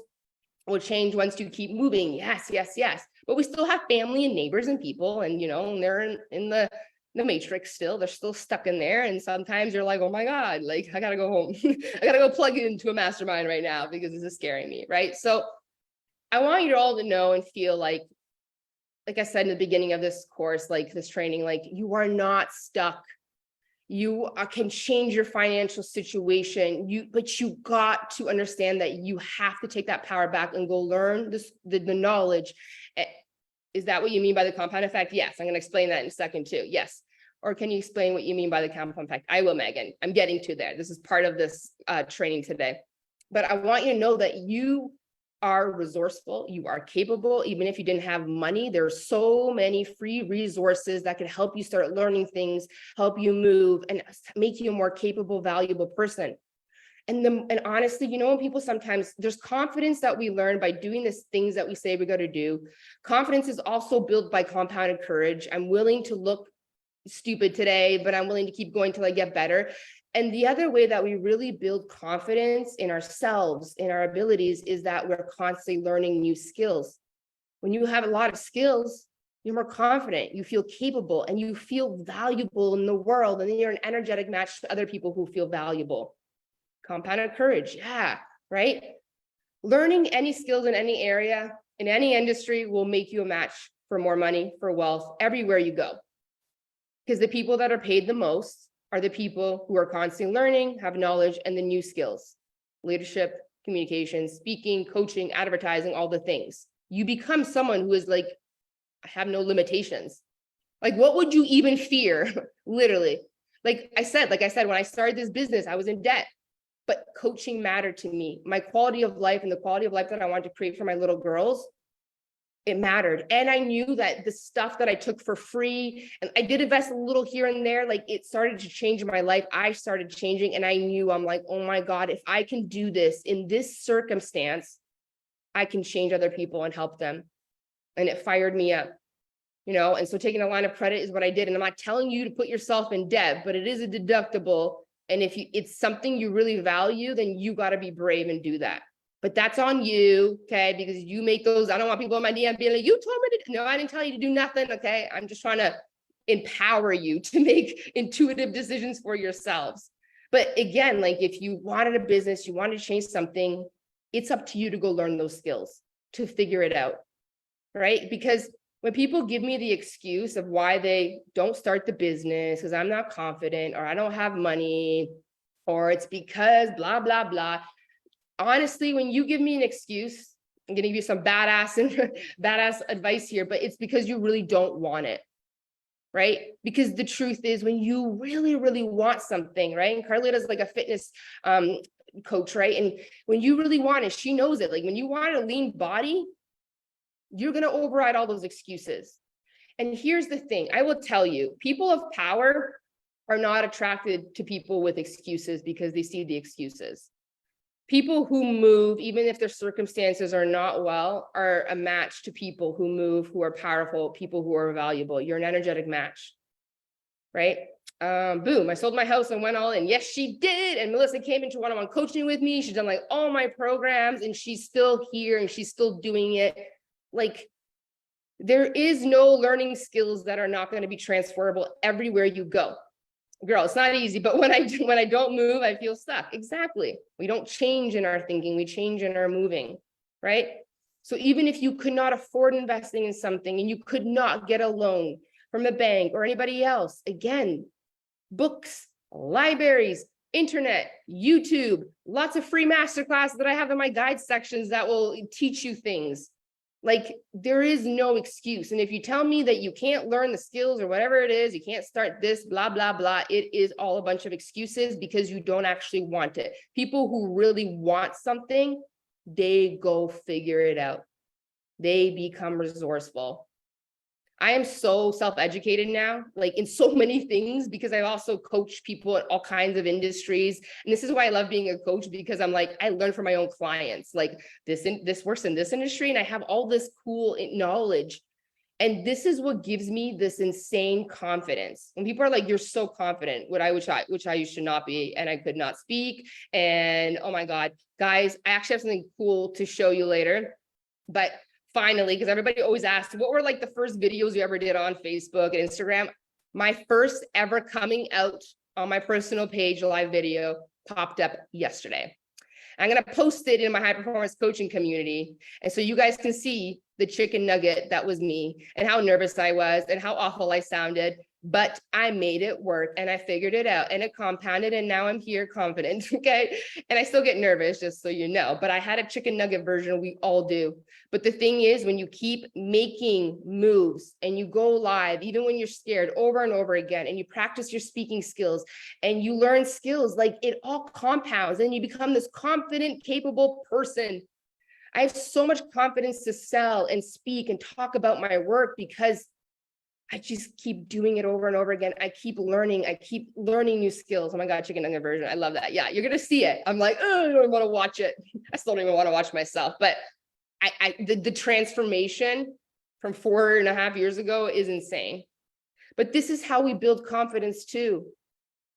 will change once you keep moving. Yes, yes, yes. But we still have family and neighbors and people, and and they're in the matrix still. They're still stuck in there. And sometimes you're like, oh my God, like I gotta go home. I gotta go plug into a mastermind right now because this is scaring me, right? So I want you all to know and feel like I said in the beginning of this course, like this training, like you are not stuck. You can change your financial situation, but you got to understand that you have to take that power back and go learn the knowledge. Is that what you mean by the compound effect? Yes, I'm going to explain that in a second too. Yes. Or can you explain what you mean by the compound effect? I will, Megan. I'm getting to there. This is part of this training today. But I want you to know that you are resourceful, you are capable. Even if you didn't have money, there's so many free resources that can help you start learning things, help you move, and make you a more capable, valuable person. And honestly, when people sometimes, there's confidence that we learn by doing these things that we say we got to do. Confidence is also built by compounded courage. I'm willing to look stupid today, but I'm willing to keep going till I get better. And the other way that we really build confidence in ourselves, in our abilities, is that we're constantly learning new skills. When you have a lot of skills, you're more confident, you feel capable, and you feel valuable in the world. And then you're an energetic match to other people who feel valuable. Compounded courage, yeah, right? Learning any skills in any area, in any industry, will make you a match for more money, for wealth, everywhere you go. Because the people that are paid the most are the people who are constantly learning, have knowledge, and the new skills: leadership, communication, speaking, coaching, advertising, all the things. You become someone who is like, I have no limitations. Like, what would you even fear? Literally. Like I said, when I started this business, I was in debt, but coaching mattered to me. My quality of life and the quality of life that I wanted to create for my little girls, it mattered. And I knew that the stuff that I took for free, and I did invest a little here and there, like it started to change my life. I started changing, and I knew, I'm like, oh my God, if I can do this in this circumstance, I can change other people and help them. And it fired me up, and so taking a line of credit is what I did. And I'm not telling you to put yourself in debt, but it is a deductible. And if it's something you really value, then you got to be brave and do that. But that's on you, okay? Because you make those. I don't want people in my DM being like, you told me to. No, I didn't tell you to do nothing, okay? I'm just trying to empower you to make intuitive decisions for yourselves. But again, like if you wanted a business, you wanted to change something, it's up to you to go learn those skills, to figure it out, right? Because when people give me the excuse of why they don't start the business, because I'm not confident, or I don't have money, or it's because blah, blah, blah. Honestly, when you give me an excuse, I'm going to give you some badass advice here, but it's because you really don't want it, right? Because the truth is, when you really, really want something, right? And Carlita's like a fitness coach, right? And when you really want it, she knows it. Like when you want a lean body, you're going to override all those excuses. And here's the thing, I will tell you, people of power are not attracted to people with excuses because they see the excuses. People who move, even if their circumstances are not well, are a match to people who move, who are powerful, people who are valuable. You're an energetic match, right? Boom, I sold my house and went all in. Yes, she did. And Melissa came into one-on-one coaching with me. She's done like all my programs, and she's still here and she's still doing it. Like, there is no learning skills that are not going to be transferable everywhere you go. Girl, it's not easy, but when I don't move, I feel stuck. Exactly. We don't change in our thinking, we change in our moving, right? So even if you could not afford investing in something and you could not get a loan, from a bank or anybody else. Again, books, libraries, internet, YouTube, lots of free masterclasses that I have in my guide sections that will teach you things. Like, there is no excuse. And if you tell me that you can't learn the skills or whatever it is, you can't start this, blah, blah, blah, it is all a bunch of excuses because you don't actually want it. People who really want something, they go figure it out. They become resourceful. I am so self-educated now, like in so many things, because I also coach people in all kinds of industries. And this is why I love being a coach, because I'm like, I learn from my own clients, like this works in this industry, and I have all this cool knowledge. And this is what gives me this insane confidence. When people are like, you're so confident, which I used to not be, and I could not speak. And oh my God, guys, I actually have something cool to show you later. But finally, because everybody always asks, what were like the first videos you ever did on Facebook and Instagram? My first ever coming out on my personal page live video popped up yesterday. I'm going to post it in my high performance coaching community. And so you guys can see the chicken nugget that was me, and how nervous I was and how awful I sounded. But I made it work and I figured it out, and it compounded, and now I'm here confident. Okay. And I still get nervous, just so you know, but I had a chicken nugget version. We all do. But the thing is, when you keep making moves and you go live, even when you're scared, over and over again, and you practice your speaking skills and you learn skills, like it all compounds and you become this confident, capable person. I have so much confidence to sell and speak and talk about my work because I just keep doing it over and over again. I keep learning new skills. Oh my God, chicken nugget version. I love that. Yeah, you're going to see it. I'm like, oh, I don't want to watch it. I still don't even want to watch myself. But the transformation from 4.5 years ago is insane. But this is how we build confidence too.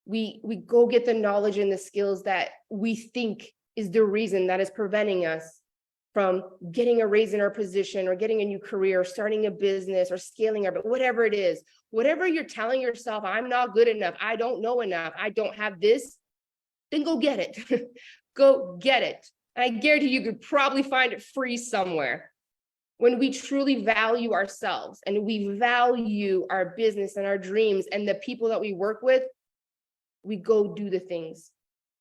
We go get the knowledge and the skills that we think is the reason that is preventing us from getting a raise in our position or getting a new career, or starting a business or scaling but whatever it is, whatever you're telling yourself, I'm not good enough, I don't know enough, I don't have this, then go get it. Go get it. And I guarantee you could probably find it free somewhere. When we truly value ourselves and we value our business and our dreams and the people that we work with, we go do the things.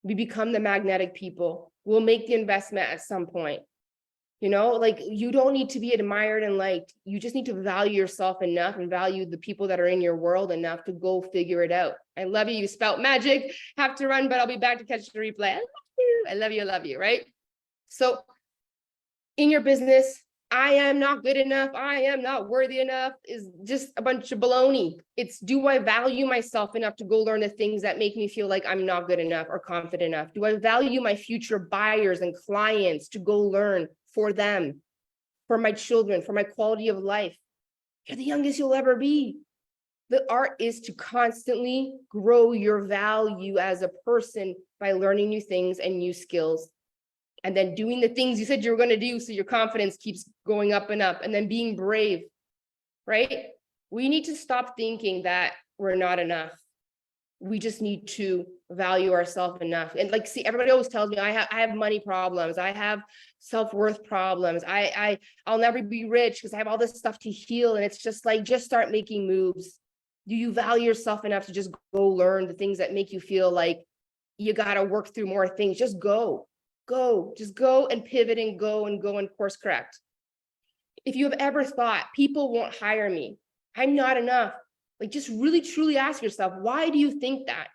We become the magnetic people. We'll make the investment at some point. You know, like, you don't need to be admired and liked. You just need to value yourself enough and value the people that are in your world enough to go figure it out. I love you. You spout magic. Have to run, but I'll be back to catch the replay. I love you. I love you. I love you. Right? So in your business, I am not good enough, I am not worthy enough is just a bunch of baloney. It's, do I value myself enough to go learn the things that make me feel like I'm not good enough or confident enough? Do I value my future buyers and clients to go learn for them, for my children, for my quality of life? You're the youngest you'll ever be. The art is to constantly grow your value as a person by learning new things and new skills. And then doing the things you said you were going to do so your confidence keeps going up and up, and then being brave, right? We need to stop thinking that we're not enough. We just need to value ourselves enough. And like, see, everybody always tells me I have money problems, I have self-worth problems, I'll never be rich because I have all this stuff to heal. And it's just like, just start making moves. Do you value yourself enough to just go learn the things that make you feel like you got to work through more things? Just go. Just go and pivot and go and course correct. If you have ever thought people won't hire me, I'm not enough, like, just really truly ask yourself, why do you think that?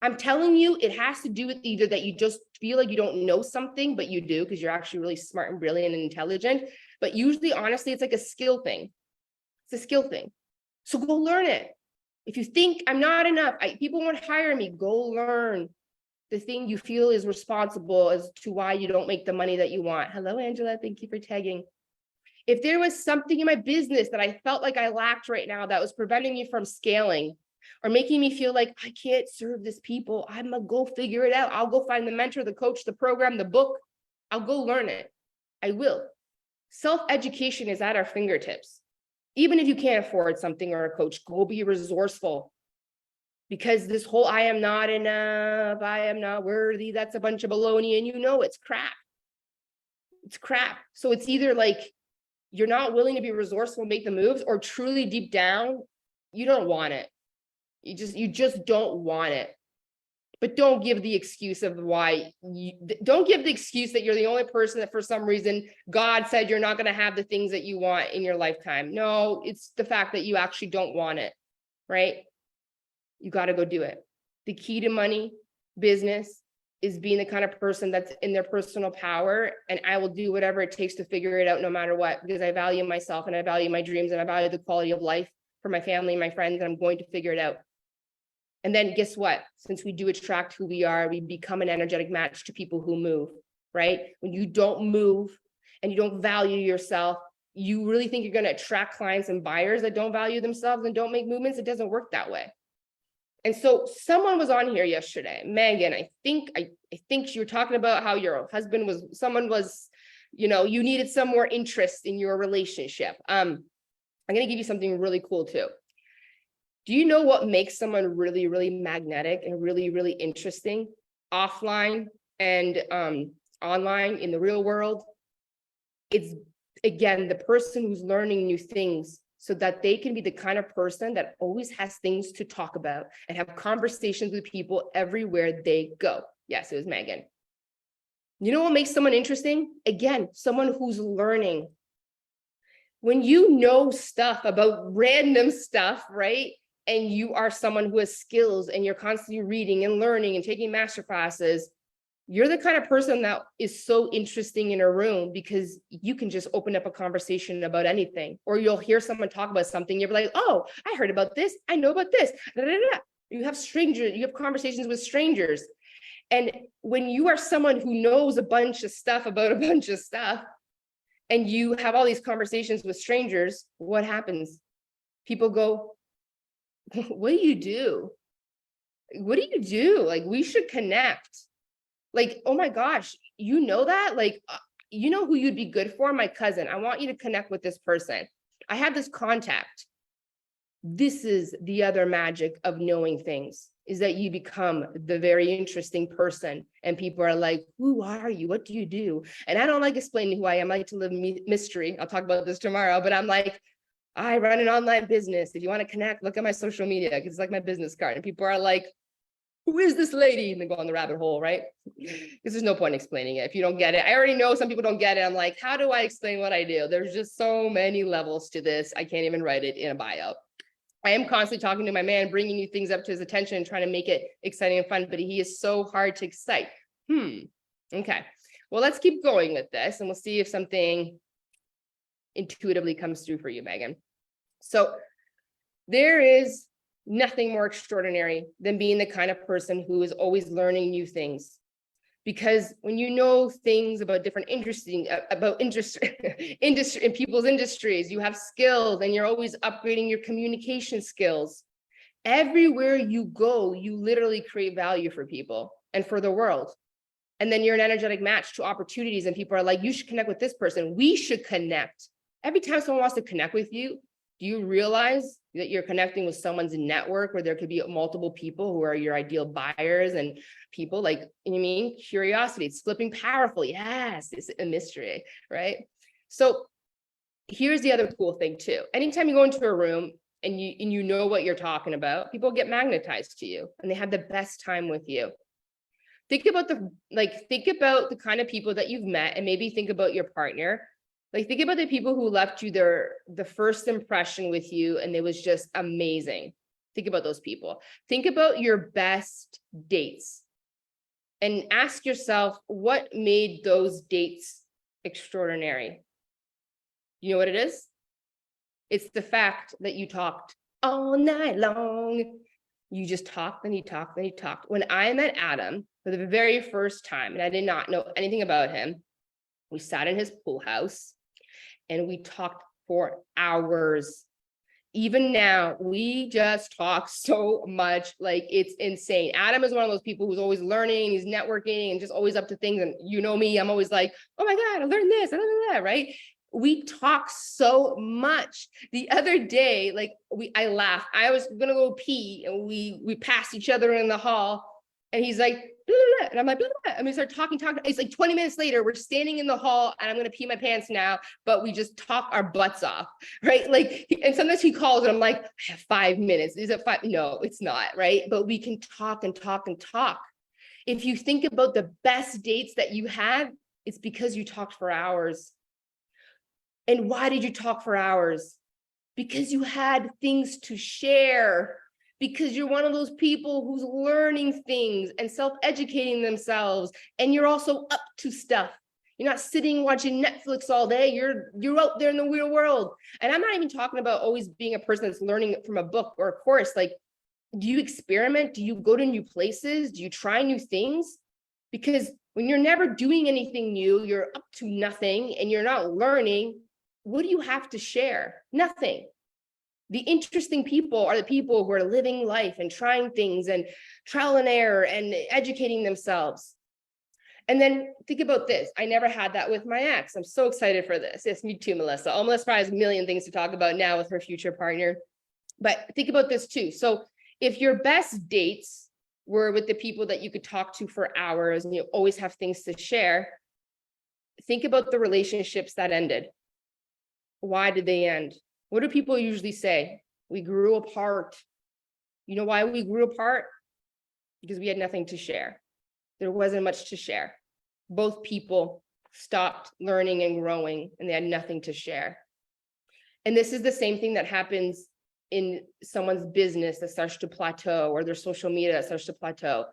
I'm telling you, it has to do with either that you just feel like you don't know something, but you do because you're actually really smart and brilliant and intelligent. But usually, honestly, it's like a skill thing. It's a skill thing. So go learn it. If you think I'm not enough, people won't hire me, go learn the thing you feel is responsible as to why you don't make the money that you want. Hello, Angela. Thank you for tagging. If there was something in my business that I felt like I lacked right now that was preventing me from scaling or making me feel like I can't serve this people, I'm gonna go figure it out. I'll go find the mentor, the coach, the program, the book. I'll go learn it. I will. Self-education is at our fingertips. Even if you can't afford something or a coach, go be resourceful. Because this whole I am not enough, I am not worthy, that's a bunch of baloney, and you know it's crap. It's crap. So it's either like you're not willing to be resourceful, make the moves, or truly deep down, you don't want it. You just don't want it. But don't give the excuse of why don't give the excuse that you're the only person that for some reason God said you're not going to have the things that you want in your lifetime. No, it's the fact that you actually don't want it, right? You got to go do it. The key to money, business, is being the kind of person that's in their personal power. And I will do whatever it takes to figure it out no matter what, because I value myself and I value my dreams and I value the quality of life for my family and my friends, and I'm going to figure it out. And then guess what? Since we do attract who we are, we become an energetic match to people who move, right? When you don't move and you don't value yourself, you really think you're going to attract clients and buyers that don't value themselves and don't make movements? It doesn't work that way. And so someone was on here yesterday, Megan, I think you were talking about how your husband was, you needed some more interest in your relationship. I'm going to give you something really cool too. Do you know what makes someone really, really magnetic and really, really interesting offline and online in the real world? It's, again, the person who's learning new things so that they can be the kind of person that always has things to talk about and have conversations with people everywhere they go. Yes, it was Megan. You know what makes someone interesting? Again, someone who's learning. When you know stuff about random stuff, right? And you are someone who has skills and you're constantly reading and learning and taking master classes, you're the kind of person that is so interesting in a room because you can just open up a conversation about anything, or you'll hear someone talk about something. You're like, oh, I heard about this. I know about this. Da, da, da. You have conversations with strangers. And when you are someone who knows a bunch of stuff about a bunch of stuff, and you have all these conversations with strangers, what happens? People go, what do you do? What do you do? Like, we should connect. Like, oh my gosh, you know that? Like, you know who you'd be good for? My cousin. I want you to connect with this person. I have this contact. This is the other magic of knowing things, is that you become the very interesting person. And people are like, who are you? What do you do? And I don't like explaining who I am. I like to live mystery. I'll talk about this tomorrow, but I'm like, I run an online business. If you want to connect, look at my social media, because it's like my business card. And people are like, who is this lady? And they go on the rabbit hole, right? Because there's no point in explaining it if you don't get it. I already know some people don't get it. I'm like, how do I explain what I do? There's just so many levels to this. I can't even write it in a bio. I am constantly talking to my man, bringing new things up to his attention and trying to make it exciting and fun, but he is so hard to excite. Okay. Well, let's keep going with this and we'll see if something intuitively comes through for you, Megan. So there is nothing more extraordinary than being the kind of person who is always learning new things. Because when you know things about different industry in people's industries, you have skills and you're always upgrading your communication skills. Everywhere you go, you literally create value for people and for the world. And then you're an energetic match to opportunities, and people are like, you should connect with this person. We should connect. Every time someone wants to connect with you, do you realize that you're connecting with someone's network where there could be multiple people who are your ideal buyers and people, like, you know what I mean? Curiosity, it's flipping powerfully. Yes, it's a mystery, right? So here's the other cool thing too. Anytime you go into a room and you know what you're talking about, people get magnetized to you and they have the best time with you. Think about the kind of people that you've met, and maybe think about your partner. Like, think about the people who left you the first impression with you and it was just amazing. Think about those people. Think about your best dates and ask yourself, what made those dates extraordinary? You know what it is? It's the fact that you talked all night long. You just talked, then you talked, then you talked. When I met Adam for the very first time, and I did not know anything about him, we sat in his pool house and we talked for hours. Even now, we just talk so much, like, it's insane. Adam is one of those people who's always learning, he's networking and just always up to things. And you know me, I'm always like, oh my God, I learned this, I learned that, right? We talk so much. The other day, like, I laughed. I was gonna go pee and we passed each other in the hall and he's like, and I'm like, and we start talking. It's like 20 minutes later, we're standing in the hall and I'm going to pee my pants now, but we just talk our butts off, right? Like, and sometimes he calls and I'm like, I have 5 minutes. Is it 5? No, it's not, right? But we can talk and talk and talk. If you think about the best dates that you had, it's because you talked for hours. And why did you talk for hours? Because you had things to share, because you're one of those people who's learning things and self-educating themselves, and you're also up to stuff. You're not sitting watching Netflix all day. You're out there in the real world. And I'm not even talking about always being a person that's learning from a book or a course. Like, do you experiment? Do you go to new places? Do you try new things? Because when you're never doing anything new, you're up to nothing and you're not learning, what do you have to share? Nothing. The interesting people are the people who are living life and trying things and trial and error and educating themselves. And then think about this. I never had that with my ex. I'm so excited for this. Yes, me too, Melissa. Oh, Melissa probably has a million things to talk about now with her future partner. But think about this too. So if your best dates were with the people that you could talk to for hours and you always have things to share, think about the relationships that ended. Why did they end? What do people usually say? We grew apart. You know why we grew apart? Because we had nothing to share. There wasn't much to share. Both people stopped learning and growing, and they had nothing to share. And this is the same thing that happens in someone's business that starts to plateau, or their social media that starts to plateau.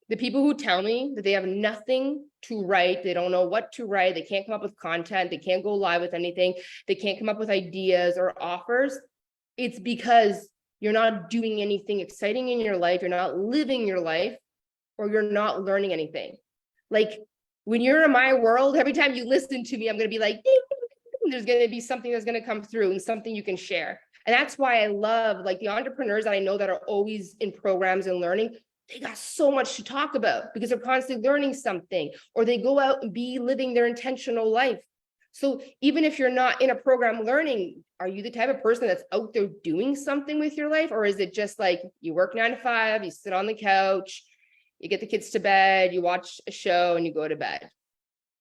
The people who tell me that they have nothing to write, they don't know what to write, they can't come up with content, they can't go live with anything, they can't come up with ideas or offers, it's because you're not doing anything exciting in your life, you're not living your life, or you're not learning anything. Like, when you're in my world, every time you listen to me, I'm going to be like, ding, ding, ding, there's going to be something that's going to come through and something you can share. And that's why I love, like, the entrepreneurs that I know that are always in programs and learning. They got so much to talk about because they're constantly learning something, or they go out and be living their intentional life. So even if you're not in a program learning, are you the type of person that's out there doing something with your life? Or is it just like you work 9 to 5, you sit on the couch, you get the kids to bed, you watch a show and you go to bed?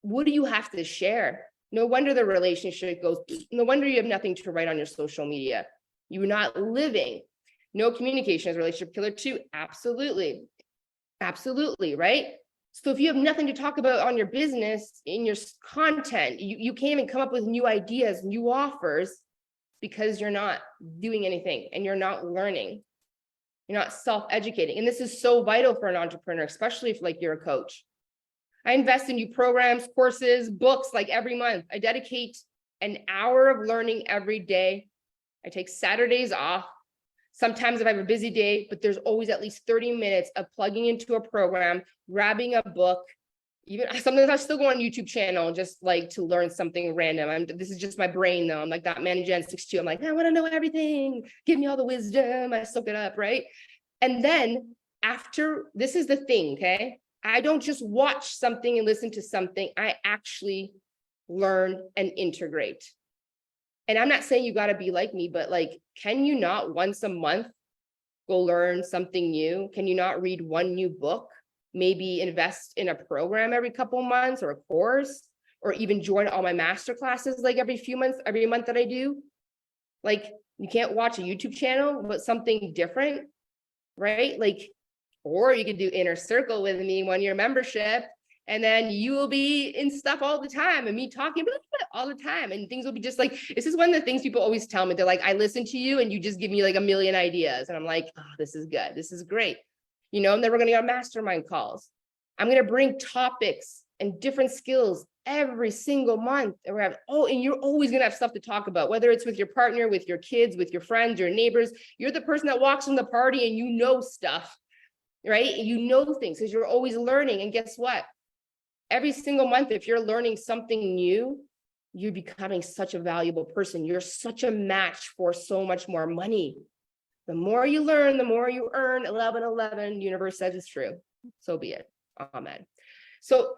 What do you have to share? No wonder the relationship goes, no wonder you have nothing to write on your social media. You're not living. No communication is a relationship killer too. Absolutely. Absolutely, right? So if you have nothing to talk about on your business, in your content, you can't even come up with new ideas, new offers, because you're not doing anything and you're not learning. You're not self-educating. And this is so vital for an entrepreneur, especially if like you're a coach. I invest in new programs, courses, books, like every month. I dedicate an hour of learning every day. I take Saturdays off. Sometimes if I have a busy day, but there's always at least 30 minutes of plugging into a program, grabbing a book. Even sometimes I still go on YouTube channel just like to learn something random. This is just my brain though. I'm like that Manny Gen 6'2". I'm like, I want to know everything. Give me all the wisdom. I soak it up, right? And then after, this is the thing, okay? I don't just watch something and listen to something. I actually learn and integrate. And I'm not saying you got to be like me, but like, can you not once a month go learn something new? Can you not read one new book? Maybe invest in a program every couple of months, or a course, or even join all my master classes like every month that I do. Like, you can't watch a YouTube channel, but something different, right? Like, or you could do Inner Circle with me, 1-year membership, and then you will be in stuff all the time and me talking about it all the time. And things will be just like, this is one of the things people always tell me. They're like, I listen to you and you just give me like a million ideas. And I'm like, oh, this is good. This is great. You know, and then we're going to go mastermind calls. I'm going to bring topics and different skills every single month. And we're having, and you're always going to have stuff to talk about, whether it's with your partner, with your kids, with your friends, your neighbors. You're the person that walks in the party and you know stuff, right? You know things because you're always learning. And guess what? Every single month, if you're learning something new, you're becoming such a valuable person. You're such a match for so much more money. The more you learn, the more you earn. 1111, the universe says it's true. So be it. Amen. So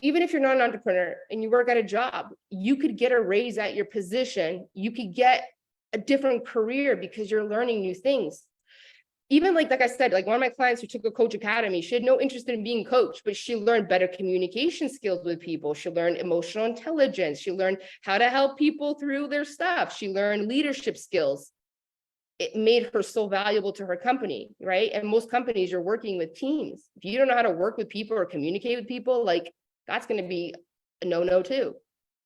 even if you're not an entrepreneur and you work at a job, you could get a raise at your position. You could get a different career because you're learning new things. even like I said, like one of my clients who took a coach academy, she had no interest in being coach, but she learned better communication skills with people. She learned emotional intelligence. She learned how to help people through their stuff. She learned leadership skills. It made her so valuable to her company, right? And most companies, you're working with teams. If you don't know how to work with people or communicate with people, like that's going to be a no-no too.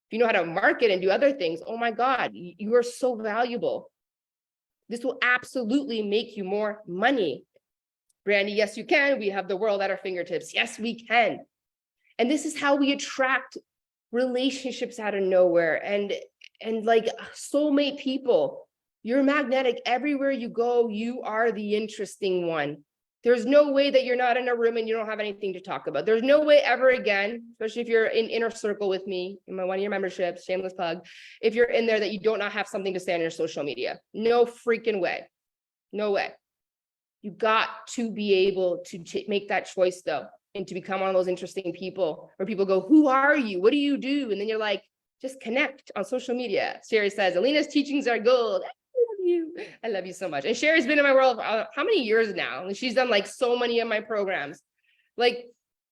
If you know how to market and do other things, oh my God, you are so valuable. This will absolutely make you more money. Brandy, yes, you can. We have the world at our fingertips. Yes, we can. And this is how we attract relationships out of nowhere and like soulmate people. You're magnetic everywhere you go. You are the interesting one. There's no way that you're not in a room and you don't have anything to talk about. There's no way ever again, especially if you're in inner circle with me in my one-year membership, shameless plug, if you're in there that you don't not have something to say on your social media. No freaking way. No way. You got to be able to make that choice though, and to become one of those interesting people where people go, who are you? What do you do? And then you're like, just connect on social media. Sherry says, Alina's teachings are gold. You. I love you so much. And Sherry's been in my world for how many years now? And she's done like so many of my programs. Like,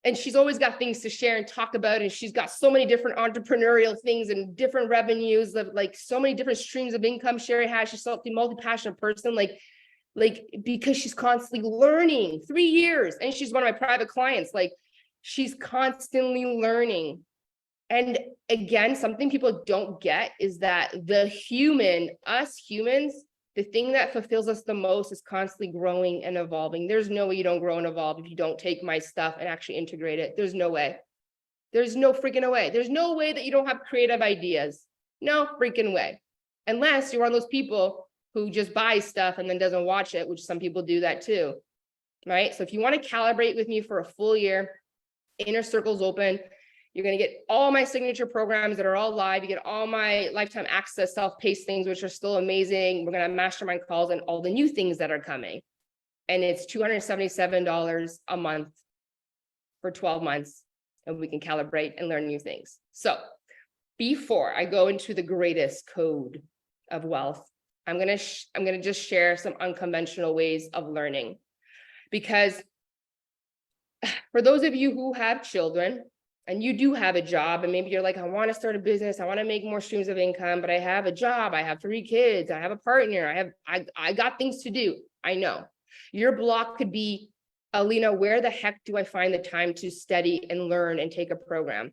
and she's always got things to share and talk about. And she's got so many different entrepreneurial things and different revenues of like so many different streams of income Sherry has. She's such a multi-passionate person, like because she's constantly learning. 3 years. And she's one of my private clients. Like she's constantly learning. And again, something people don't get is that us humans, the thing that fulfills us the most is constantly growing and evolving. There's no way you don't grow and evolve if you don't take my stuff and actually integrate it. There's no way. There's no freaking way. There's no way that you don't have creative ideas. No freaking way. Unless you're one of those people who just buys stuff and then doesn't watch it, which some people do that too, right? So if you want to calibrate with me for a full year, Inner Circle's open. You're going to get all my signature programs that are all live. You get all my lifetime access self-paced things, which are still amazing. We're going to have mastermind calls and all the new things that are coming. And it's $277 a month for 12 months. And we can calibrate and learn new things. So before I go into the greatest code of wealth, I'm going to just share some unconventional ways of learning. Because for those of you who have children, and you do have a job, and maybe you're like, I want to start a business, I want to make more streams of income, but I have a job, I have 3 kids, I have a partner, I got things to do. I know. Your block could be, Alina, where the heck do I find the time to study and learn and take a program?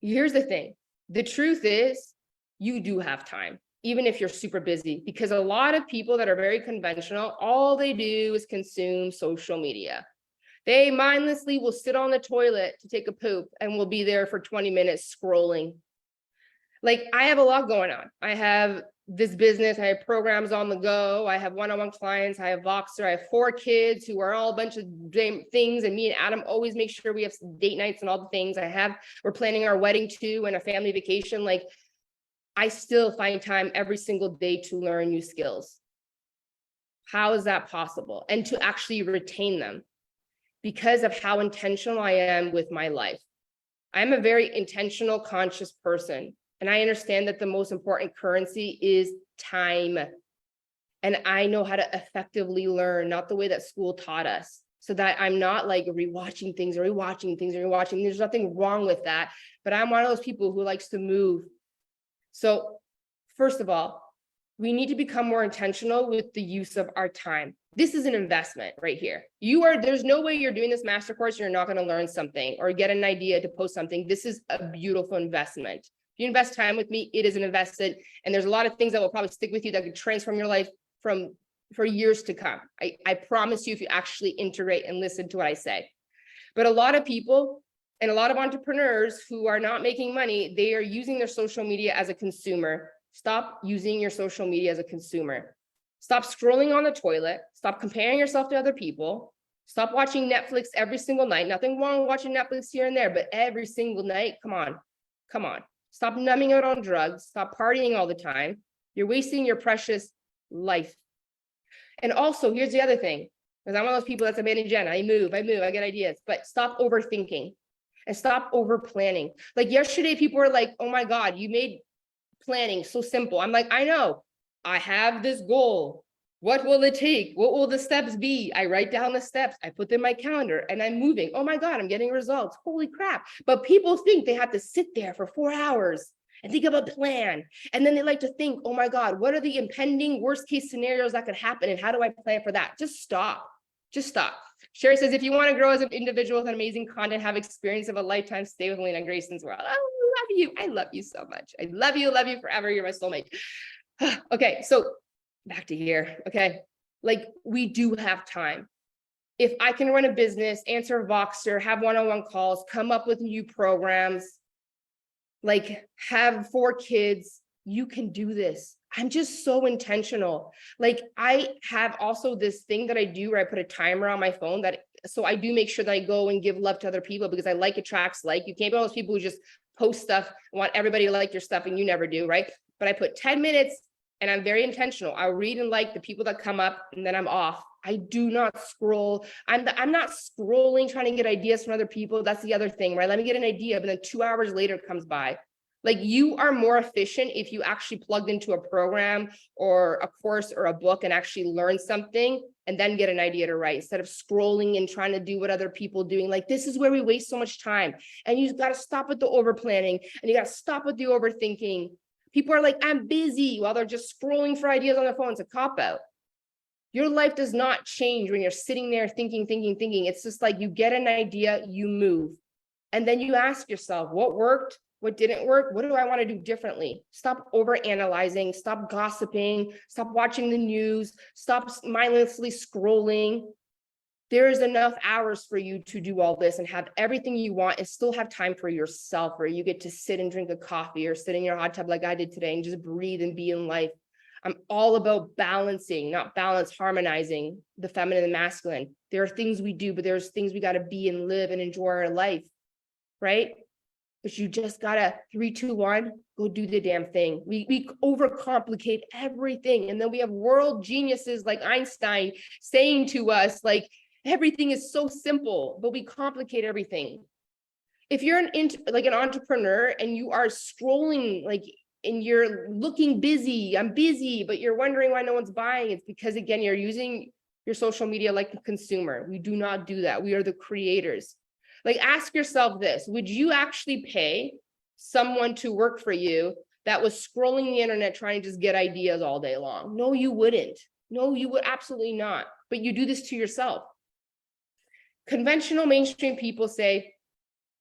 Here's the thing. The truth is, you do have time, even if you're super busy, because a lot of people that are very conventional, all they do is consume social media. They mindlessly will sit on the toilet to take a poop and will be there for 20 minutes scrolling. Like I have a lot going on. I have this business, I have programs on the go, I have one-on-one clients, I have Voxer, I have 4 kids who are all a bunch of things. And me and Adam always make sure we have date nights and all the things we're planning our wedding too and a family vacation. Like I still find time every single day to learn new skills. How is that possible? And to actually retain them. Because of how intentional I am with my life. I'm a very intentional, conscious person. And I understand that the most important currency is time. And I know how to effectively learn, not the way that school taught us. So that I'm not like rewatching things. There's nothing wrong with that. But I'm one of those people who likes to move. So first of all, we need to become more intentional with the use of our time. This is an investment right here. There's no way you're doing this master course, you're not going to learn something or get an idea to post something. This is a beautiful investment. If you invest time with me, it is an investment. And there's a lot of things that will probably stick with you that could transform your life for years to come. I promise you, if you actually integrate and listen to what I say. But a lot of people and a lot of entrepreneurs who are not making money, they are using their social media as a consumer. Stop using your social media as a consumer. Stop scrolling on the toilet. Stop comparing yourself to other people. Stop watching Netflix every single night. Nothing wrong with watching Netflix here and there, but every single night, come on. Stop numbing out on drugs. Stop partying all the time. You're wasting your precious life. And also, here's the other thing, because I'm one of those people that's a man Jen. I move, I get ideas, but stop overthinking and stop over planning. Like yesterday, people were like, oh my God, you made planning so simple. I'm like, I know. I have this goal. What will it take? What will the steps be? I write down the steps, I put them in my calendar, and I'm moving. Oh my God, I'm getting results. Holy crap. But people think they have to sit there for 4 hours and think of a plan. And then they like to think, oh my God, what are the impending worst case scenarios that could happen? And how do I plan for that? Just stop. Just stop. Sherry says, if you want to grow as an individual with amazing content, have experience of a lifetime, stay with Lena Grayson's world. I love you. I love you so much. I love you forever. You're my soulmate. Okay, so back to here. Okay, like we do have time. If I can run a business, answer Voxer, have one-on-one calls, come up with new programs, like have 4 kids, you can do this. I'm just so intentional. Like I have also this thing that I do where I put a timer on my phone that, so I do make sure that I go and give love to other people, because I like attracts like. You can't be all those people who just post stuff, want everybody to like your stuff, and you never do, right? But I put 10 minutes and I'm very intentional. I'll read and like the people that come up, and then I'm off. I do not scroll. I'm not scrolling, trying to get ideas from other people. That's the other thing, right? Let me get an idea, but then 2 hours later it comes by. Like you are more efficient if you actually plugged into a program or a course or a book and actually learn something and then get an idea to write, instead of scrolling and trying to do what other people are doing. Like this is where we waste so much time. And you got to stop with the over planning, and you got to stop with the overthinking. People are like, I'm busy, while they're just scrolling for ideas on their phone. It's a cop-out. Your life does not change when you're sitting there thinking. It's just like you get an idea, you move. And then you ask yourself, what worked? What didn't work? What do I want to do differently? Stop over-analyzing, stop gossiping, stop watching the news, stop mindlessly scrolling. There is enough hours for you to do all this and have everything you want and still have time for yourself, where you get to sit and drink a coffee or sit in your hot tub like I did today and just breathe and be in life. I'm all about balancing, not balance, harmonizing the feminine and masculine. There are things we do, but there's things we got to be and live and enjoy our life, right? But you just gotta 3, 2, 1, go do the damn thing. We overcomplicate everything. And then we have world geniuses like Einstein saying to us, like, everything is so simple, but we complicate everything. If you're an entrepreneur and you are scrolling, like, and you're looking busy, I'm busy, but you're wondering why no one's buying, it's because, again, you're using your social media like a consumer. We do not do that. We are the creators. Like, ask yourself this, would you actually pay someone to work for you that was scrolling the internet trying to just get ideas all day long? No, you wouldn't. No, you would absolutely not. But you do this to yourself. Conventional mainstream people say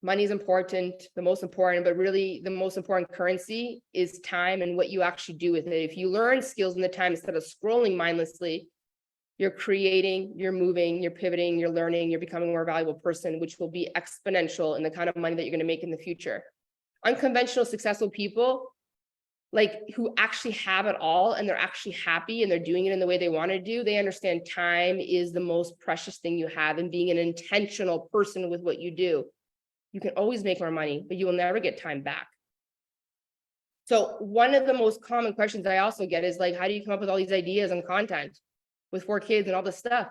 money is important, the most important, but really the most important currency is time and what you actually do with it. If you learn skills in the time instead of scrolling mindlessly, you're creating, you're moving, you're pivoting, you're learning, you're becoming a more valuable person, which will be exponential in the kind of money that you're going to make in the future. Unconventional, successful people, like who actually have it all and they're actually happy and they're doing it in the way they want to do, they understand time is the most precious thing you have, and being an intentional person with what you do. You can always make more money, but you will never get time back. So one of the most common questions I also get is like, how do you come up with all these ideas and content with 4 kids and all this stuff?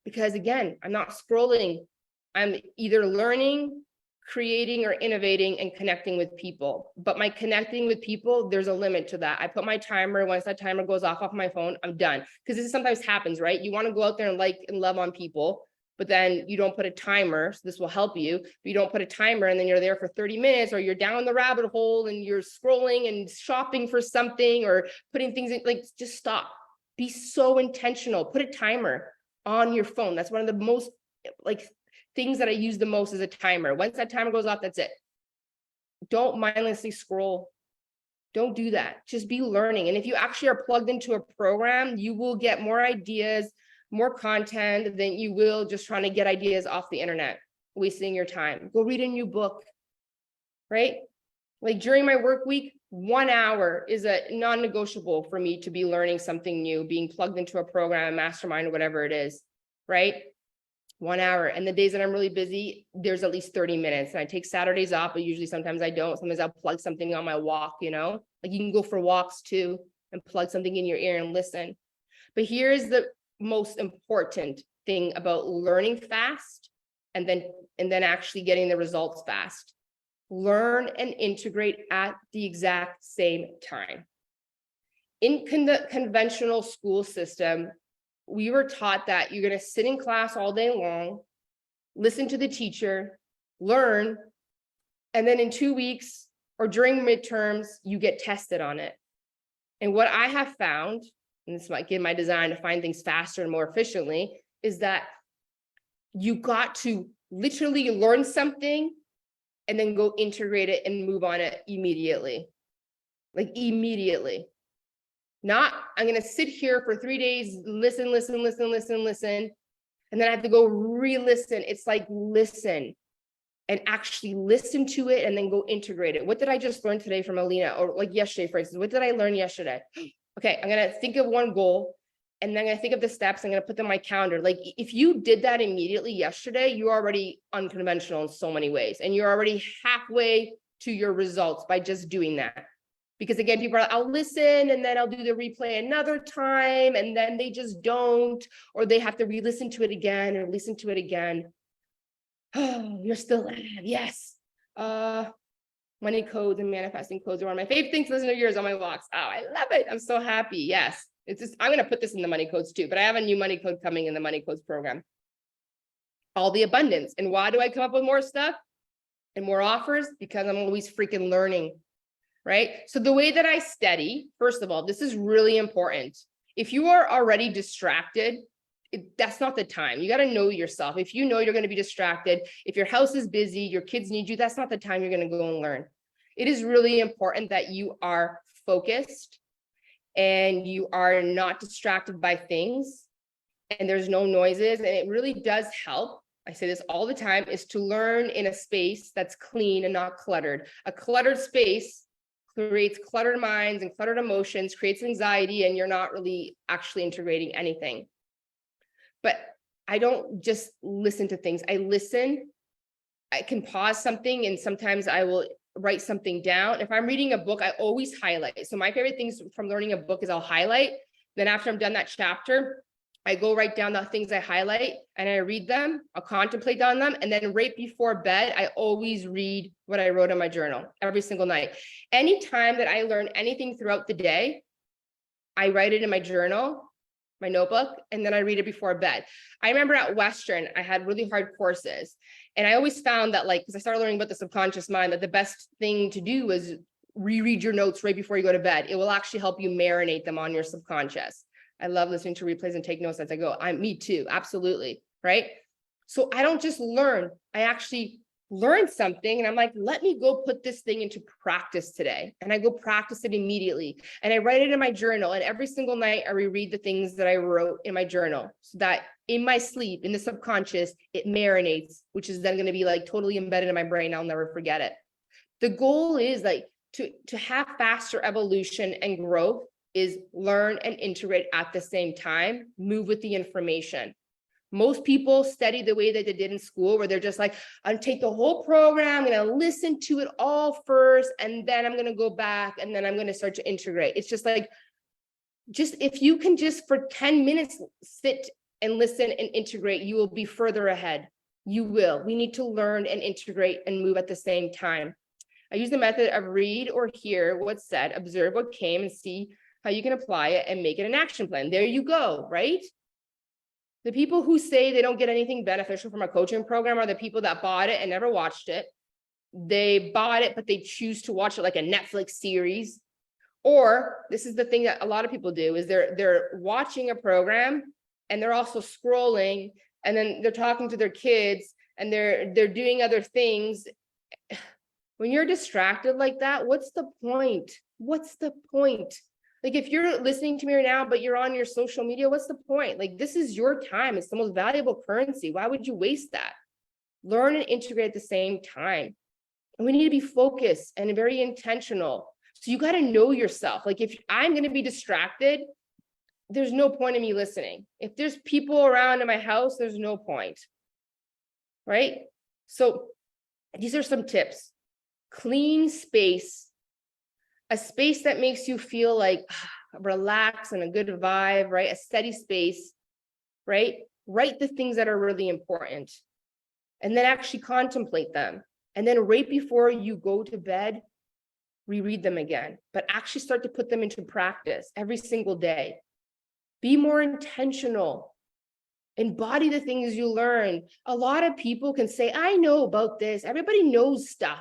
Because again, I'm not scrolling. I'm either learning, creating, or innovating and connecting with people. But my connecting with people, there's a limit to that. I put my timer. Once that timer goes off my phone, I'm done. Because this sometimes happens, right? You want to go out there and like and love on people, but then you don't put a timer. So this will help you, but you don't put a timer, and then you're there for 30 minutes, or you're down the rabbit hole and you're scrolling and shopping for something or putting things in. Like, just stop. Be so intentional. Put a timer on your phone. That's one of the most like things that I use the most, is a timer. Once that timer goes off, that's it. Don't mindlessly scroll. Don't do that. Just be learning. And if you actually are plugged into a program, you will get more ideas, more content than you will just trying to get ideas off the internet, wasting your time. Go read a new book, right? Like during my work week, 1 hour is a non-negotiable for me to be learning something new, being plugged into a program, mastermind, or whatever it is, right? 1 hour. And the days that I'm really busy, there's at least 30 minutes. And I take Saturdays off, but usually sometimes I don't. Sometimes I'll plug something on my walk, you know, like you can go for walks too and plug something in your ear and listen. But here's the most important thing about learning fast and then actually getting the results fast. Learn and integrate at the exact same time. In the conventional school system, we were taught that you're going to sit in class all day long, listen to the teacher, learn, and then in 2 weeks or during midterms, you get tested on it. And what I have found, and this might give my design to find things faster and more efficiently, is that you got to literally learn something and then go integrate it and move on it immediately. Like immediately. Not, I'm going to sit here for 3 days, listen, and then I have to go re-listen. It's like listen and actually listen to it and then go integrate it. What did I just learn today from Alina, or like yesterday, for instance? What did I learn yesterday? Okay, I'm going to think of one goal and then I'm going to think of the steps. I'm going to put them on my calendar. Like if you did that immediately yesterday, you're already unconventional in so many ways. And you're already halfway to your results by just doing that. Because again, people are like, I'll listen and then I'll do the replay another time. And then they just don't, or they have to re-listen to it again or listen to it again. Oh, you're still alive. Yes. Money codes and manifesting codes are one of my favorite things to listen to yours on my walks. Oh, I love it. I'm so happy. Yes. It's just, I'm going to put this in the money codes too, but I have a new money code coming in the money codes program. All the abundance. And why do I come up with more stuff and more offers? Because I'm always freaking learning. Right? So the way that I study, first of all, this is really important. If you are already distracted, that's not the time. You got to know yourself. If you know you're going to be distracted, if your house is busy, your kids need you, that's not the time you're going to go and learn. It is really important that you are focused and you are not distracted by things and there's no noises. And it really does help. I say this all the time, is to learn in a space that's clean and not cluttered. A cluttered space creates cluttered minds and cluttered emotions, creates anxiety, and you're not really actually integrating anything. But I don't just listen to things. I listen. I can pause something, and sometimes I will write something down. If I'm reading a book, I always highlight. So my favorite things from learning a book is I'll highlight. Then after I'm done that chapter, I go write down the things I highlight and I read them. I'll contemplate on them. And then right before bed, I always read what I wrote in my journal every single night. Anytime that I learn anything throughout the day, I write it in my journal, my notebook, and then I read it before bed. I remember at Western, I had really hard courses. And I always found that, like, because I started learning about the subconscious mind, that the best thing to do was reread your notes right before you go to bed. It will actually help you marinate them on your subconscious. I love listening to replays and take notes as I go. Me too, absolutely, right? So I don't just learn, I actually learn something and I'm like, let me go put this thing into practice today. And I go practice it immediately. And I write it in my journal. And every single night I reread the things that I wrote in my journal so that in my sleep, in the subconscious, it marinates, which is then going to be like totally embedded in my brain. I'll never forget it. The goal is like to have faster evolution and growth is learn and integrate at the same time, move with the information. Most people study the way that they did in school, where they're just like, I'll take the whole program, I'm going to listen to it all first, and then I'm going to go back, and then I'm going to start to integrate. It's just like, just if you can just for 10 minutes sit and listen and integrate, you will be further ahead. You will. We need to learn and integrate and move at the same time. I use the method of read or hear what's said, observe what came, and see how you can apply it and make it an action plan. There you go, right? The people who say they don't get anything beneficial from a coaching program are the people that bought it and never watched it. They bought it, but they choose to watch it like a Netflix series. Or this is the thing that a lot of people do, is they're watching a program and they're also scrolling, and then they're talking to their kids and they're doing other things. When you're distracted like that, what's the point? What's the point? Like if you're listening to me right now, but you're on your social media, what's the point? Like this is your time. It's the most valuable currency. Why would you waste that? Learn and integrate at the same time. And we need to be focused and very intentional. So you got to know yourself. Like if I'm going to be distracted, there's no point in me listening. If there's people around in my house, there's no point. Right? So these are some tips. Clean space. A space that makes you feel like relaxed and a good vibe, right? A steady space, right? Write the things that are really important and then actually contemplate them. And then right before you go to bed, reread them again, but actually start to put them into practice every single day. Be more intentional. Embody the things you learn. A lot of people can say, I know about this. Everybody knows stuff.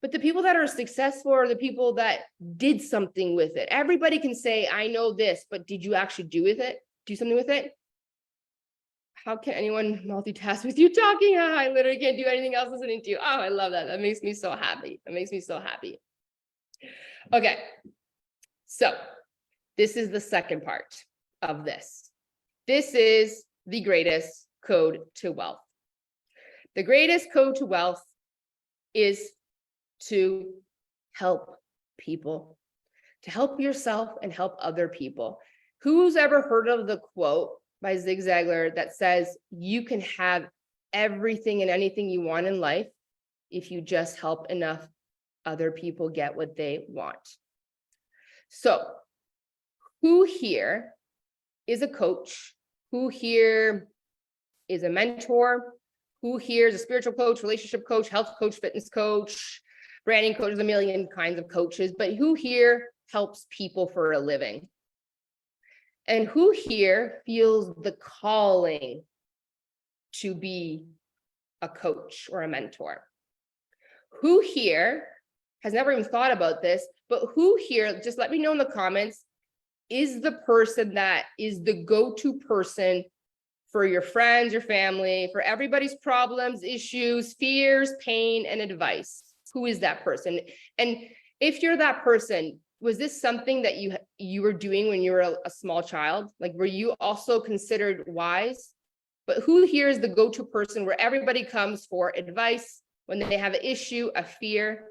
But the people that are successful are the people that did something with it. Everybody can say, I know this, but did you actually do something with it? How can anyone multitask with you talking? I literally can't do anything else listening to you. Oh, I love that. That makes me so happy. That makes me so happy. Okay. So this is the second part of this. This is the greatest code to wealth. The greatest code to wealth is to help people, to help yourself and help other people. Who's ever heard of the quote by Zig Ziglar that says, you can have everything and anything you want in life if you just help enough other people get what they want? So who here is a coach? Who here is a mentor? Who here is a spiritual coach, relationship coach, health coach, fitness coach, branding coach? There's a million kinds of coaches, but who here helps people for a living? And who here feels the calling to be a coach or a mentor? Who here has never even thought about this, but who here, just let me know in the comments, is the person that is the go-to person for your friends, your family, for everybody's problems, issues, fears, pain, and advice? Who is that person? And if you're that person, was this something that you were doing when you were a small child? Like, were you also considered wise? But who here is the go-to person where everybody comes for advice when they have an issue, a fear?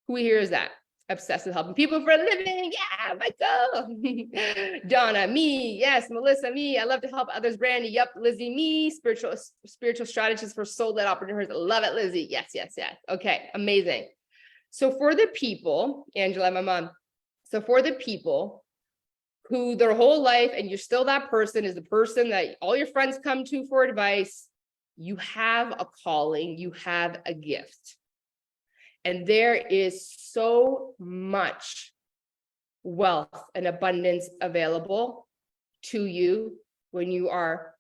Who here is that? Obsessed with helping people for a living. Yeah, Michael. Donna, me. Yes, Melissa, me. I love to help others. Brandy, yep. Lizzie, me. Spiritual strategist for soul-led entrepreneurs. Love it, Lizzie. Yes, yes, yes. Okay, amazing. So for the people, Angela, my mom. So for the people who their whole life, and you're still that person, is the person that all your friends come to for advice, you have a calling, you have a gift. And there is so much wealth and abundance available to you when you are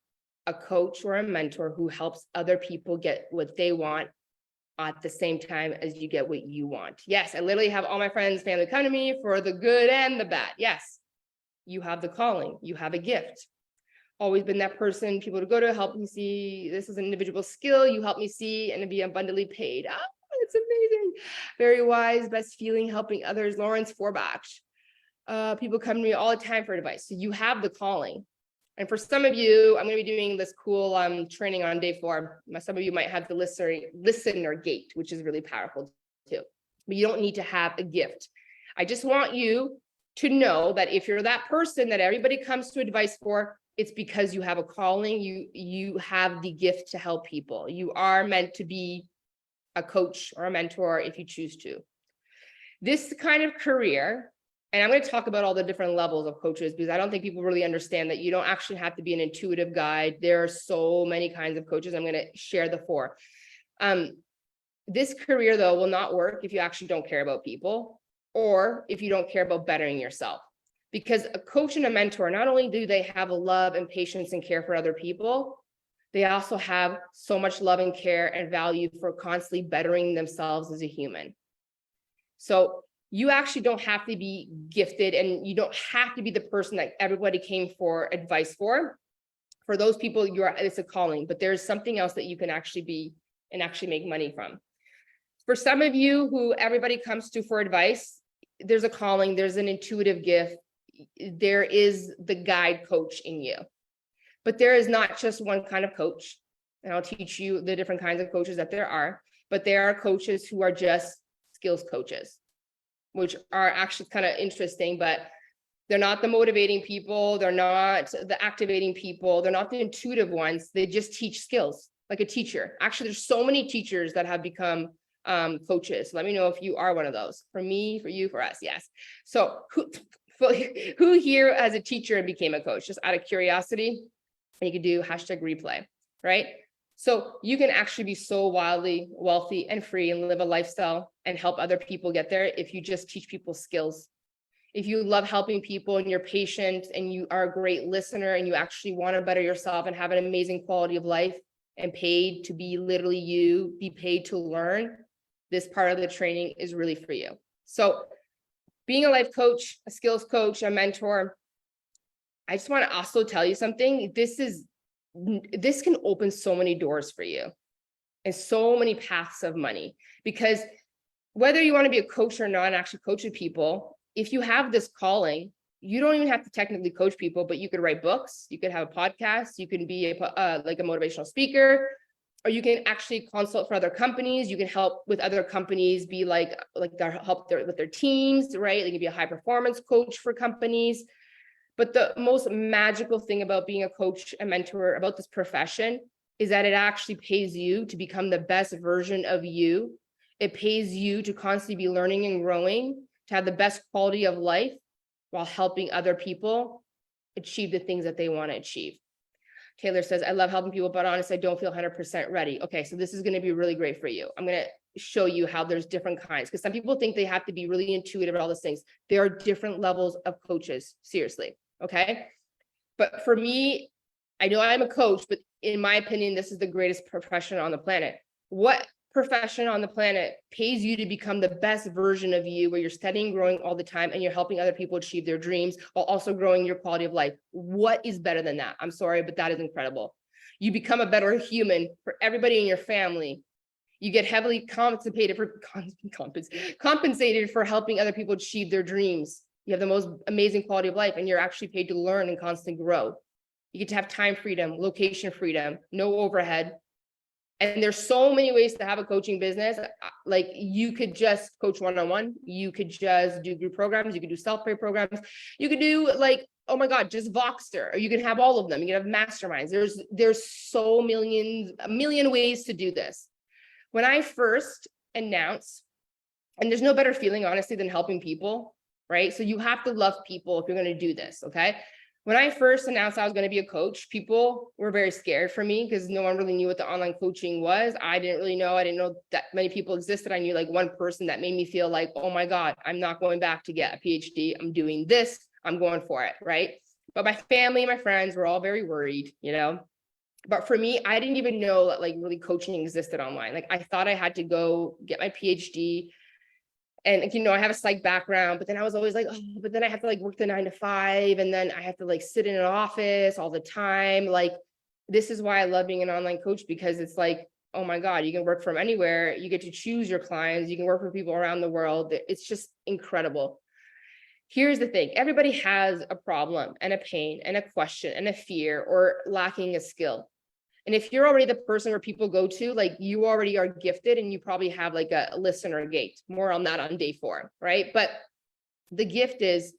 a coach or a mentor who helps other people get what they want at the same time as you get what you want. Yes, I literally have all my friends, family come to me for the good and the bad. Yes, you have the calling, you have a gift. Always been that person, people to go to help me see this is an individual skill, you help me see and be abundantly paid. Oh, it's amazing. Very wise, best feeling, helping others. Lawrence Forbach. People come to me all the time for advice. So you have the calling. And for some of you, I'm going to be doing this cool training on day 4. Some of you might have the listener gate, which is really powerful too. But you don't need to have a gift. I just want you to know that if you're that person that everybody comes to advice for, it's because you have a calling. You have the gift to help people. You are meant to be a coach or a mentor if you choose to. This kind of career, and I'm going to talk about all the different levels of coaches because I don't think people really understand that you don't actually have to be an intuitive guide. There are so many kinds of coaches. I'm going to share the 4. This career, though, will not work if you actually don't care about people or if you don't care about bettering yourself. Because a coach and a mentor, not only do they have a love and patience and care for other people, they also have so much love and care and value for constantly bettering themselves as a human. So you actually don't have to be gifted and you don't have to be the person that everybody came for advice for. For those people, it's a calling, but there's something else that you can actually be and actually make money from. For some of you who everybody comes to for advice, there's a calling, there's an intuitive gift, there is the guide coach in you. But there is not just one kind of coach, and I'll teach you the different kinds of coaches that there are, but there are coaches who are just skills coaches, which are actually kind of interesting, but they're not the motivating people, they're not the activating people, they're not the intuitive ones, they just teach skills, like a teacher. Actually, there's so many teachers that have become coaches. Let me know if you are one of those. For me, for you, for us, yes. So who here as a teacher and became a coach, just out of curiosity? And you could do hashtag replay, right? So you can actually be so wildly wealthy and free and live a lifestyle and help other people get there if you just teach people skills. If you love helping people and you're patient and you are a great listener and you actually want to better yourself and have an amazing quality of life and paid to be literally you, be paid to learn, this part of the training is really for you. So being a life coach, a skills coach, a mentor, I just want to also tell you something. This can open so many doors for you and so many paths of money, because whether you want to be a coach or not and actually coach people, if you have this calling, you don't even have to technically coach people, but you could write books, you could have a podcast, you can be like a motivational speaker, or you can actually consult for other companies. You can help with other companies, be like with their teams, right? They can be a high performance coach for companies. But the most magical thing about being a coach and mentor about this profession is that it actually pays you to become the best version of you. It pays you to constantly be learning and growing, to have the best quality of life while helping other people achieve the things that they want to achieve. Taylor says, I love helping people, but honestly, I don't feel 100% ready. Okay, so this is going to be really great for you. I'm going to show you how there's different kinds, because some people think they have to be really intuitive at all these things. There are different levels of coaches, seriously. Okay. But for me, I know I'm a coach, but in my opinion, this is the greatest profession on the planet. What profession on the planet pays you to become the best version of you, where you're studying, growing all the time, and you're helping other people achieve their dreams while also growing your quality of life? What is better than that? I'm sorry, but that is incredible. You become a better human for everybody in your family. You get heavily compensated for helping other people achieve their dreams. You have the most amazing quality of life, and you're actually paid to learn and constantly grow. You get to have time freedom, location freedom, no overhead. And there's so many ways to have a coaching business. Like, you could just coach one-on-one. You could just do group programs. You could do self-pay programs. You could do, like, oh my God, just Voxer, or you can have all of them. You can have masterminds. There's so a million ways to do this. When I first announced, and there's no better feeling, honestly, than helping people, right? So you have to love people if you're going to do this, okay? When I first announced I was going to be a coach, people were very scared for me because no one really knew what the online coaching was. I didn't really know. I didn't know that many people existed. I knew like one person that made me feel like, oh my God, I'm not going back to get a PhD. I'm doing this. I'm going for it, right? But my family, my friends were all very worried, you know? But for me, I didn't even know that like really coaching existed online. Like, I thought I had to go get my PhD. And, you know, I have a psych background, but then I was always like, oh, but then I have to like work the 9 to 5. And then I have to like sit in an office all the time. Like, this is why I love being an online coach, because it's like, oh my God, you can work from anywhere. You get to choose your clients. You can work with people around the world. It's just incredible. Here's the thing. Everybody has a problem and a pain and a question and a fear or lacking a skill. And if you're already the person where people go to, like, you already are gifted and you probably have like a listener gate. More on that on day 4, right? But the gift is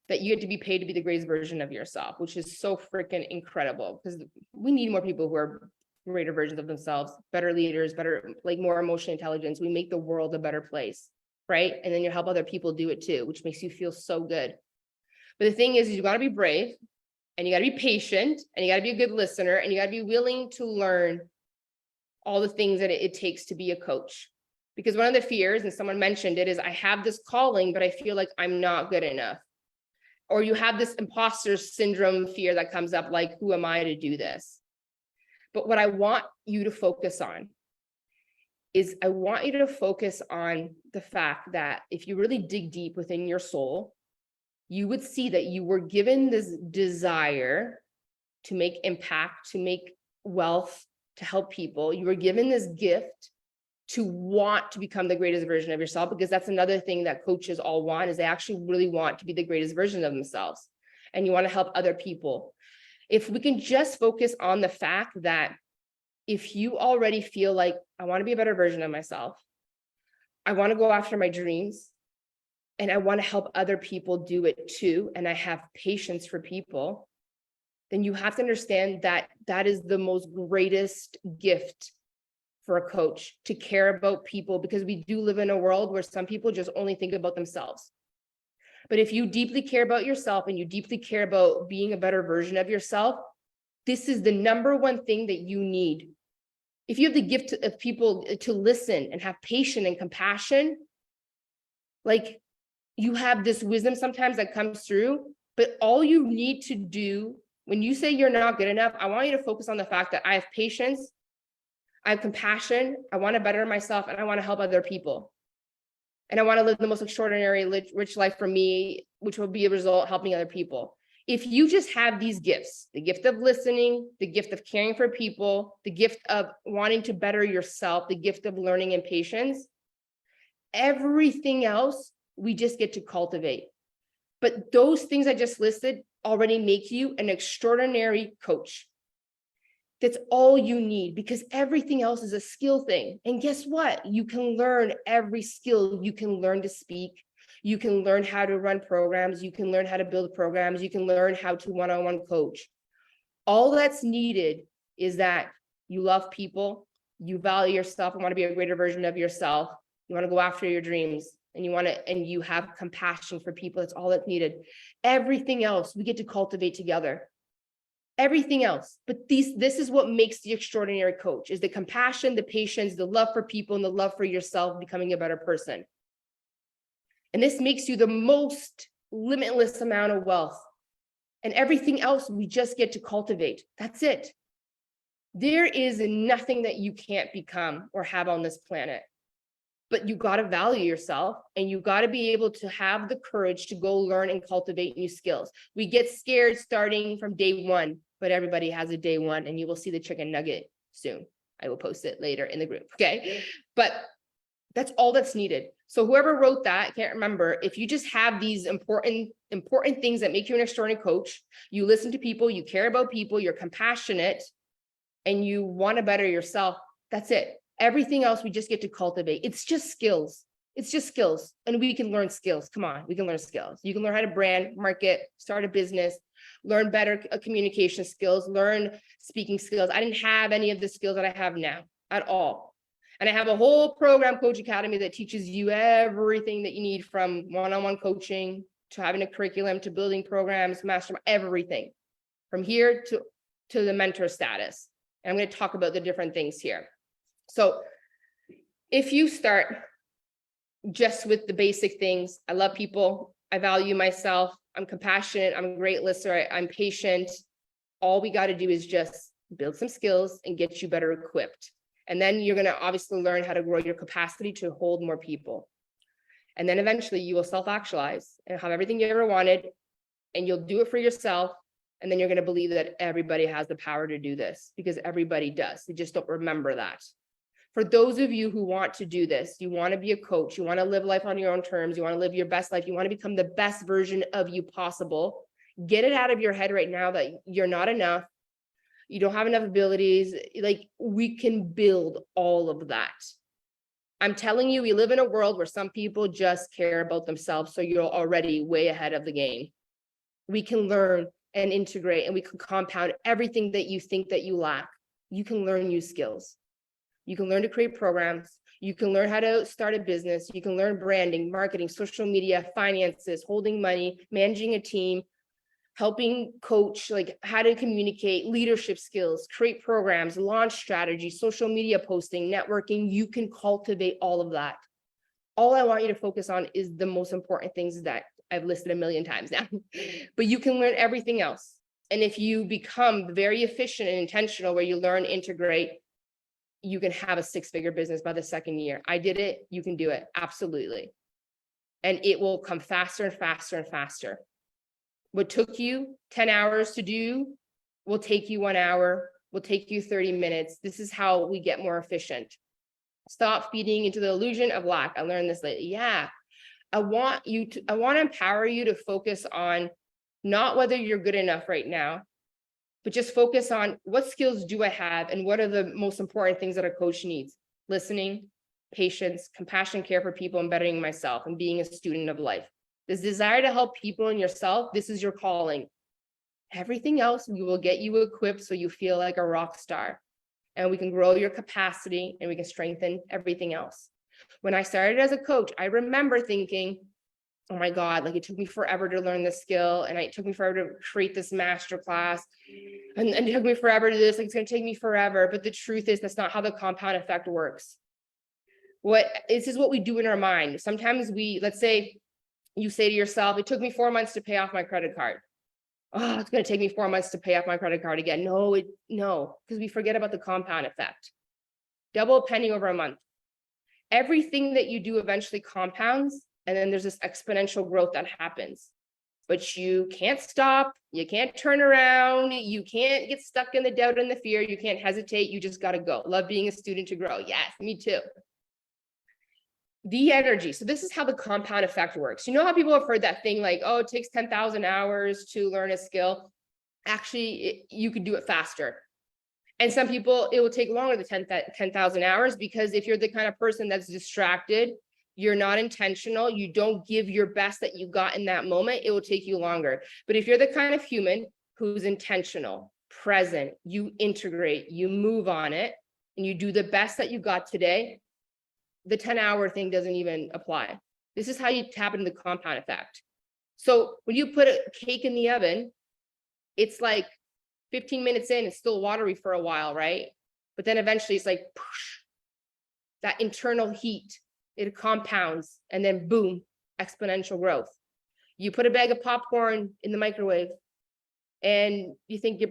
that you get to be paid to be the greatest version of yourself, which is so freaking incredible, because we need more people who are greater versions of themselves, better leaders, better, like more emotional intelligence. We make the world a better place, right? And then you help other people do it too, which makes you feel so good. But the thing is you got to be brave. And you got to be patient, and you got to be a good listener, and you got to be willing to learn all the things that it takes to be a coach. Because one of the fears, and someone mentioned it, is I have this calling, but I feel like I'm not good enough. Or you have this imposter syndrome fear that comes up, like, who am I to do this? But what I want you to focus on is I want you to focus on the fact that if you really dig deep within your soul, you would see that you were given this desire to make impact, to make wealth, to help people. You were given this gift to want to become the greatest version of yourself, because that's another thing that coaches all want, is they actually really want to be the greatest version of themselves. And you want to help other people. If we can just focus on the fact that if you already feel like, I want to be a better version of myself, I want to go after my dreams, and I want to help other people do it too, and I have patience for people, then you have to understand that that is the most greatest gift for a coach, to care about people, because we do live in a world where some people just only think about themselves. But if you deeply care about yourself and you deeply care about being a better version of yourself, this is the number one thing that you need if you have the gift of people to listen and have patience and compassion, like you have this wisdom sometimes that comes through, but all you need to do when you say you're not good enough, I want you to focus on the fact that I have patience, I have compassion, I want to better myself, and I want to help other people. And I want to live the most extraordinary, rich life for me, which will be a result helping other people. If you just have these gifts, the gift of listening, the gift of caring for people, the gift of wanting to better yourself, the gift of learning and patience, everything else we just get to cultivate. But those things I just listed already make you an extraordinary coach. That's all you need, because everything else is a skill thing. And guess what? You can learn every skill. You can learn to speak. You can learn how to run programs. You can learn how to build programs. You can learn how to one-on-one coach. All that's needed is that you love people, you value yourself and want to be a greater version of yourself. You want to go after your dreams, and you have compassion for people. That's all that's needed. Everything else we get to cultivate together. Everything else. But this is what makes the extraordinary coach, is the compassion, the patience, the love for people, and the love for yourself, becoming a better person. And this makes you the most limitless amount of wealth. And everything else we just get to cultivate. That's it. There is nothing that you can't become or have on this planet. But you got to value yourself, and you got to be able to have the courage to go learn and cultivate new skills. We get scared starting from day one, but everybody has a day one, and you will see the chicken nugget soon. I will post it later in the group. Okay. But that's all that's needed. So whoever wrote that, I can't remember, if you just have these important things that make you an extraordinary coach, you listen to people, you care about people, you're compassionate, and you want to better yourself, that's it. Everything else we just get to cultivate. It's just skills. It's just skills. And we can learn skills. Come on, we can learn skills. You can learn how to brand, market, start a business, learn better communication skills, learn speaking skills. I didn't have any of the skills that I have now at all. And I have a whole program, Coach Academy, that teaches you everything that you need, from one-on-one coaching to having a curriculum to building programs, mastermind, everything from here to the mentor status. And I'm going to talk about the different things here. So if you start just with the basic things, I love people, I value myself, I'm compassionate, I'm a great listener, I'm patient, all we got to do is just build some skills and get you better equipped. And then you're going to obviously learn how to grow your capacity to hold more people. And then eventually you will self-actualize and have everything you ever wanted, and you'll do it for yourself. And then you're going to believe that everybody has the power to do this, because everybody does. They just don't remember that. For those of you who want to do this, you want to be a coach, you want to live life on your own terms, you want to live your best life, you want to become the best version of you possible, get it out of your head right now that you're not enough, you don't have enough abilities. Like, we can build all of that. I'm telling you, we live in a world where some people just care about themselves, so you're already way ahead of the game. We can learn and integrate, and we can compound everything that you think that you lack. You can learn new skills. You can learn to create programs. You can learn how to start a business. You can learn branding, marketing, social media, finances, holding money, managing a team, helping coach, like how to communicate, leadership skills, create programs, launch strategies, social media posting, networking. You can cultivate all of that. All I want you to focus on is the most important things that I've listed a million times now, but you can learn everything else. And if you become very efficient and intentional, where you learn, integrate, you can have a six-figure business by the second year. I did it. You can do it. Absolutely. And it will come faster and faster and faster. What took you 10 hours to do will take you 1 hour, will take you 30 minutes. This is how we get more efficient. Stop feeding into the illusion of lack. I learned this lately. Yeah. I want to empower you to focus on not whether you're good enough right now, but just focus on what skills do I have, and what are the most important things that a coach needs: listening, patience, compassion, care for people, and bettering myself, and being a student of life. This desire to help people and yourself, this is your calling. Everything else, we will get you equipped so you feel like a rock star, and we can grow your capacity, and we can strengthen everything else. When I started as a coach, I remember thinking, oh my God, like it took me forever to learn this skill, and it took me forever to create this master class, and it took me forever to do this, like it's going to take me forever. But the truth is, that's not how the compound effect works. This is what we do in our mind. Sometimes let's say you say to yourself, it took me 4 months to pay off my credit card. Oh, it's going to take me 4 months to pay off my credit card again. No, because we forget about the compound effect. Double a penny over a month. Everything that you do eventually compounds, and then there's this exponential growth that happens. But you can't stop, you can't turn around, you can't get stuck in the doubt and the fear, you can't hesitate, you just got to go. Love being a student to grow. Yes, me too. The energy. So this is how the compound effect works. You know how people have heard that thing like, oh, it takes 10,000 hours to learn a skill. Actually, you could do it faster. And some people, it will take longer than 10,000 hours, because if you're the kind of person that's distracted, you're not intentional, you don't give your best that you got in that moment, it will take you longer. But if you're the kind of human who's intentional, present, you integrate, you move on it, and you do the best that you got today, the 10-hour thing doesn't even apply. This is how you tap into the compound effect. So when you put a cake in the oven, it's like 15 minutes in, it's still watery for a while, right? But then eventually it's like, poosh, that internal heat, it compounds, and then boom, exponential growth. You put a bag of popcorn in the microwave and you think your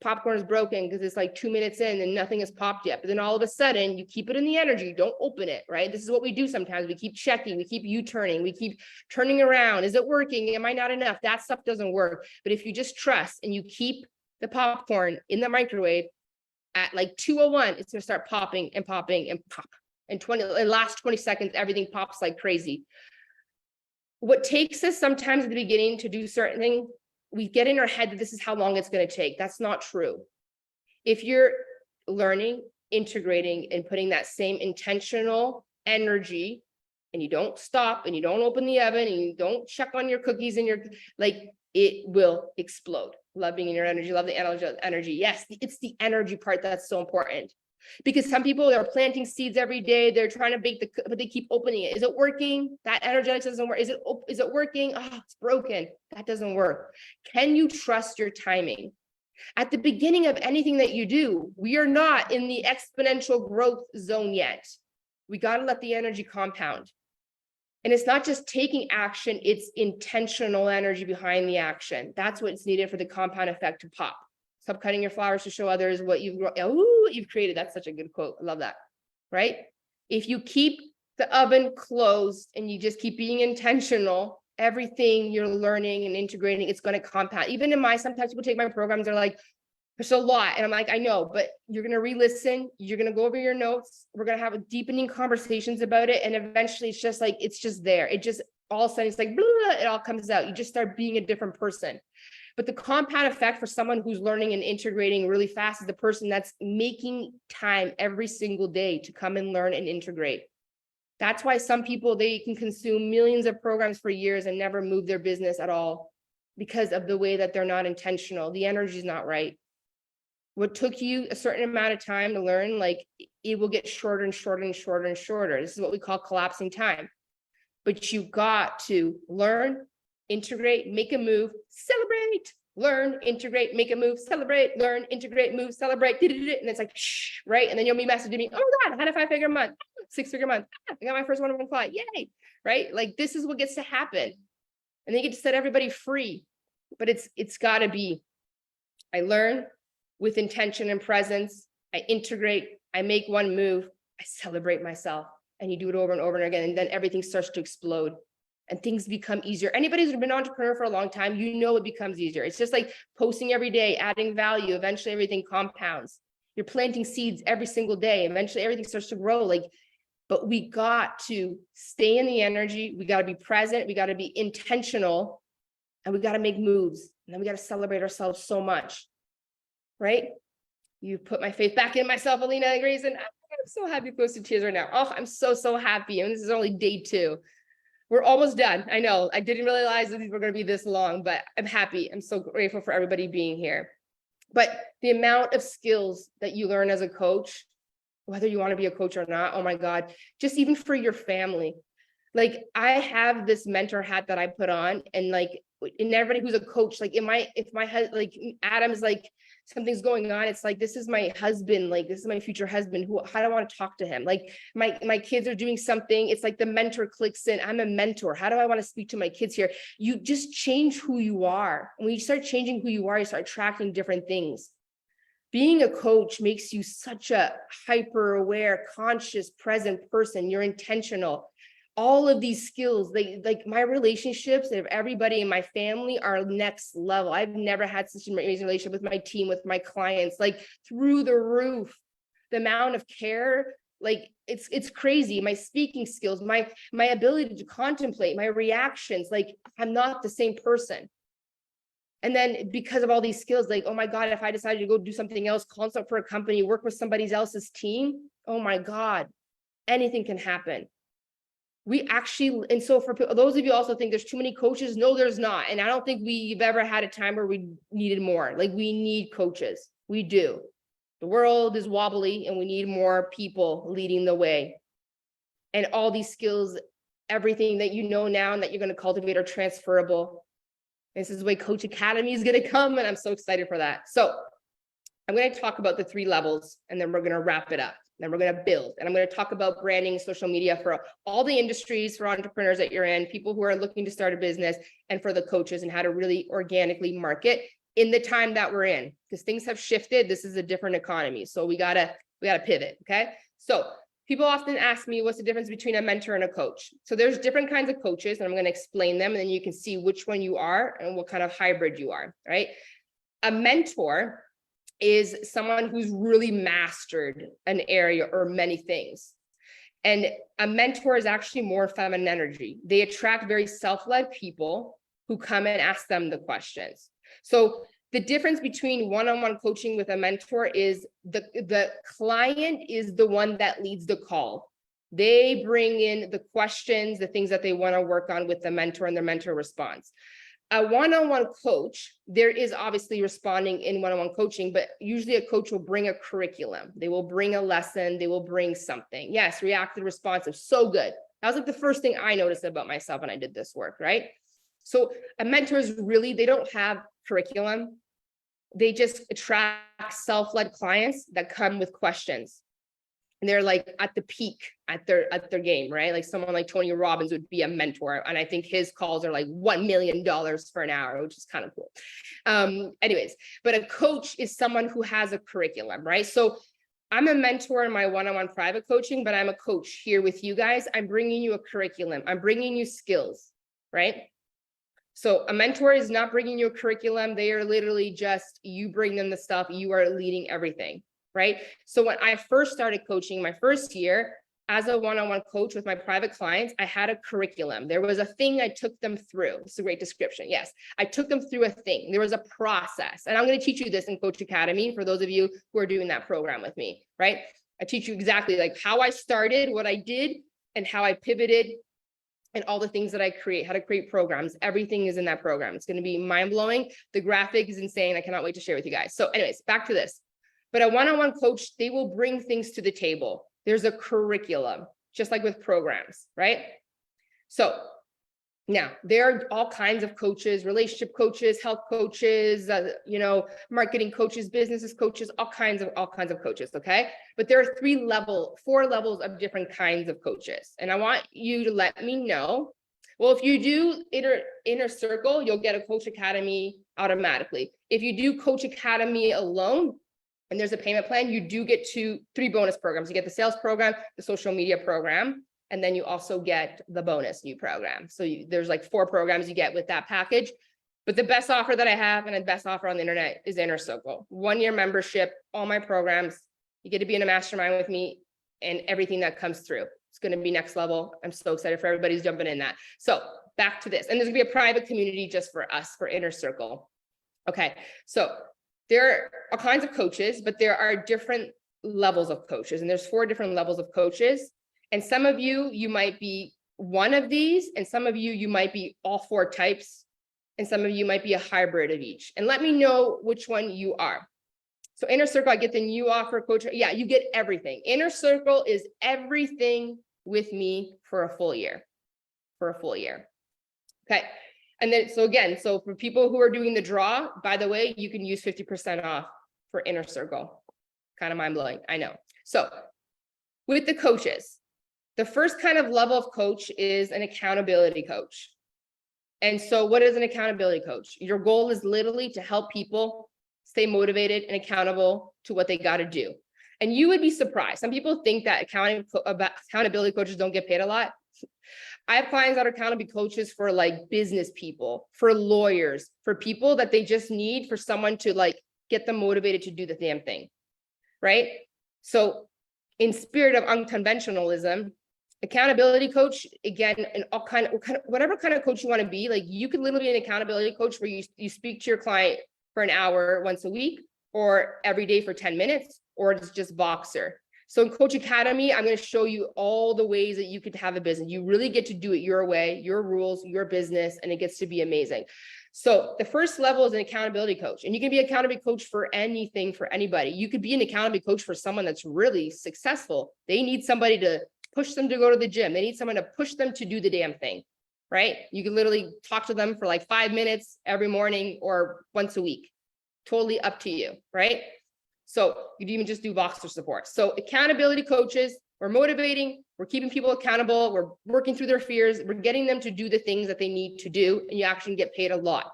popcorn is broken because it's like 2 minutes in and nothing has popped yet. But then all of a sudden you keep it in the energy, don't open it, right? This is what we do sometimes. We keep checking, we keep U-turning, we keep turning around. Is it working? Am I not enough? That stuff doesn't work. But if you just trust and you keep the popcorn in the microwave at like 2:01, it's gonna start popping and popping and pop. And in last 20 seconds, everything pops like crazy. What takes us sometimes at the beginning to do certain things, we get in our head that this is how long it's going to take. That's not true. If you're learning, integrating, and putting that same intentional energy, and you don't stop, and you don't open the oven, and you don't check on your cookies and it will explode. Love being in your energy, love the energy. Yes, it's the energy part that's so important. Because some people, they're planting seeds every day, they're trying to bake but they keep opening it. Is it working? That energetics doesn't work. Is it working? Oh, it's broken. That doesn't work. Can you trust your timing? At the beginning of anything that you do, we are not in the exponential growth zone yet. We got to let the energy compound. And it's not just taking action, it's intentional energy behind the action. That's what's needed for the compound effect to pop. Stop cutting your flowers to show others what you've created. That's such a good quote. I love that, right? If you keep the oven closed and you just keep being intentional, everything you're learning and integrating, it's going to compound. Even sometimes people take my programs, they're like, there's a lot. And I'm like, I know, but you're going to re-listen. You're going to go over your notes. We're going to have deepening conversations about it. And eventually it's just like, it's just there. It just, all of a sudden it's like, blah, blah, it all comes out. You just start being a different person. But the compound effect for someone who's learning and integrating really fast is the person that's making time every single day to come and learn and integrate. That's why some people, they can consume millions of programs for years and never move their business at all, because of the way that they're not intentional. The energy is not right. What took you a certain amount of time to learn, like it will get shorter and shorter and shorter and shorter. This is what we call collapsing time. But you got to learn, integrate, make a move, celebrate, learn, integrate, make a move, celebrate, learn, integrate, move, celebrate, and it's like, shh, right? And then you'll be messaging me, oh my God, I had a 5-figure month, 6-figure month, I got my first one-on-one client, yay, right? Like this is what gets to happen. And they get to set everybody free. But it's gotta be, I learn with intention and presence, I integrate, I make one move, I celebrate myself, and you do it over and over and again, and then everything starts to explode. And things become easier. Anybody who's been an entrepreneur for a long time, you know it becomes easier. It's just like posting every day, adding value. Eventually, everything compounds. You're planting seeds every single day. Eventually, everything starts to grow. But we got to stay in the energy. We got to be present. We got to be intentional, and we got to make moves. And then we got to celebrate ourselves so much, right? You put my faith back in myself, Alina Grayson. I'm so happy, close to tears right now. Oh, I'm so happy. And this is only day 2. We're almost done. I know I didn't realize that these were going to be this long, but I'm happy. I'm so grateful for everybody being here. But the amount of skills that you learn as a coach, whether you want to be a coach or not, oh my God, just even for your family. Like I have this mentor hat that I put on, and like, and everybody who's a coach, like if my husband, like Adam's like, something's going on, it's like, this is my husband, like this is my future husband, who, how do I want to talk to him? Like my kids are doing something, it's like the mentor clicks in, I'm a mentor, how do I want to speak to my kids here? You just change who you are. When you start changing who you are, you start attracting different things. Being a coach makes you such a hyper aware, conscious, present person. You're intentional. All of these skills, like my relationships and everybody in my family are next level. I've never had such an amazing relationship with my team, with my clients, like through the roof. The amount of care, like it's crazy. My speaking skills, my ability to contemplate, my reactions, like I'm not the same person. And then because of all these skills, like, oh my God, if I decided to go do something else, consult for a company, work with somebody else's team, oh my God, anything can happen. We actually, and so for those of you also think there's too many coaches, no, there's not. And I don't think we've ever had a time where we needed more. Like we need coaches, we do. The world is wobbly and we need more people leading the way. And all these skills, everything that you know now and that you're going to cultivate are transferable. This is the way Coach Academy is going to come, and I'm so excited for that. So I'm going to talk about the 3 levels, and then we're going to wrap it up. Then we're going to build, and I'm going to talk about branding, social media for all the industries, for entrepreneurs that you're in, people who are looking to start a business, and for the coaches, and how to really organically market in the time that we're in, because things have shifted. This is a different economy, so we gotta pivot. Okay, so people often ask me, what's the difference between a mentor and a coach? So there's different kinds of coaches, and I'm going to explain them, and then you can see which one you are and what kind of hybrid you are, right? A mentor is someone who's really mastered an area or many things. And a mentor is actually more feminine energy. They attract very self-led people who come and ask them the questions. So the difference between one-on-one coaching with a mentor is the client is the one that leads the call. They bring in the questions, the things that they want to work on with the mentor, and the mentor responds. A one-on-one coach, there is obviously responding in one-on-one coaching, but usually a coach will bring a curriculum. They will bring a lesson. They will bring something. Yes, reactive, responsive, so good. That was like the first thing I noticed about myself when I did this work, right? So a mentor is really, they don't have curriculum. They just attract self-led clients that come with questions. And they're like at the peak at their game, right? Like someone like Tony Robbins would be a mentor. And I think his calls are like $1 million for an hour, which is kind of cool. Anyways, but a coach is someone who has a curriculum, right? So I'm a mentor in my one-on-one private coaching, but I'm a coach here with you guys. I'm bringing you a curriculum. I'm bringing you skills, right? So a mentor is not bringing you a curriculum. They are literally just, you bring them the stuff, you are leading everything, right? So when I first started coaching my first year as a one-on-one coach with my private clients, I had a curriculum. There was a thing I took them through. It's a great description. Yes, I took them through a thing. There was a process. And I'm going to teach you this in Coach Academy for those of you who are doing that program with me, right? I teach you exactly like how I started, what I did, and how I pivoted, and all the things that I create, how to create programs. Everything is in that program. It's going to be mind-blowing. The graphic is insane. I cannot wait to share with you guys. So anyways, back to this. But a one-on-one coach, they will bring things to the table. There's a curriculum, just like with programs, right? So now there are all kinds of coaches, relationship coaches, health coaches, marketing coaches, businesses coaches, all kinds of coaches. Okay. But there are 4 levels of different kinds of coaches. And I want you to let me know. Well, if you do inner circle, you'll get a Coach Academy automatically. If you do Coach Academy alone, and there's a payment plan, you do get 3 bonus programs. You get the sales program, the social media program, and then you also get the bonus new program. So there's like 4 programs you get with that package. But the best offer that I have, and the best offer on the internet, is Inner Circle. 1-year membership, all my programs. You get to be in a mastermind with me and everything that comes through. It's going to be next level. I'm so excited for everybody's jumping in that. So back to this. And there's going to be a private community just for us, for Inner Circle. Okay, so there are all kinds of coaches, but there are different levels of coaches. And there's 4 different levels of coaches. And some of you might be one of these, and some of you might be all 4 types, and some of you might be a hybrid of each. And let me know which one you are. So Inner Circle, I get the new offer, coach. Yeah, you get everything. Inner Circle is everything with me for a full year. for a full year. Okay. And then, so again, so for people who are doing the draw, by the way, you can use 50% off for Inner Circle. Kind of mind blowing, I know. So with the coaches, the first kind of level of coach is an accountability coach. And so what is an accountability coach? Your goal is literally to help people stay motivated and accountable to what they got to do. And you would be surprised. Some people think that accountability coaches don't get paid a lot. I have clients that are accountability coaches for like business people, for lawyers, for people that they just need for someone to like get them motivated to do the damn thing, right? So in spirit of unconventionalism, accountability coach, again, and all kind of whatever kind of coach you want to be, like you could literally be an accountability coach where you speak to your client for an hour once a week or every day for 10 minutes, or it's just Voxer. So in Coach Academy, I'm going to show you all the ways that you could have a business. You really get to do it your way, your rules, your business, and it gets to be amazing. So the first level is an accountability coach, and you can be an accountability coach for anything, for anybody. You could be an accountability coach for someone that's really successful. They need somebody to push them to go to the gym. They need someone to push them to do the damn thing, right? You can literally talk to them for like 5 minutes every morning or once a week. Totally up to you, right? So you can even just do Voxer support. So accountability coaches, we're motivating, we're keeping people accountable, we're working through their fears, we're getting them to do the things that they need to do, and you actually get paid a lot,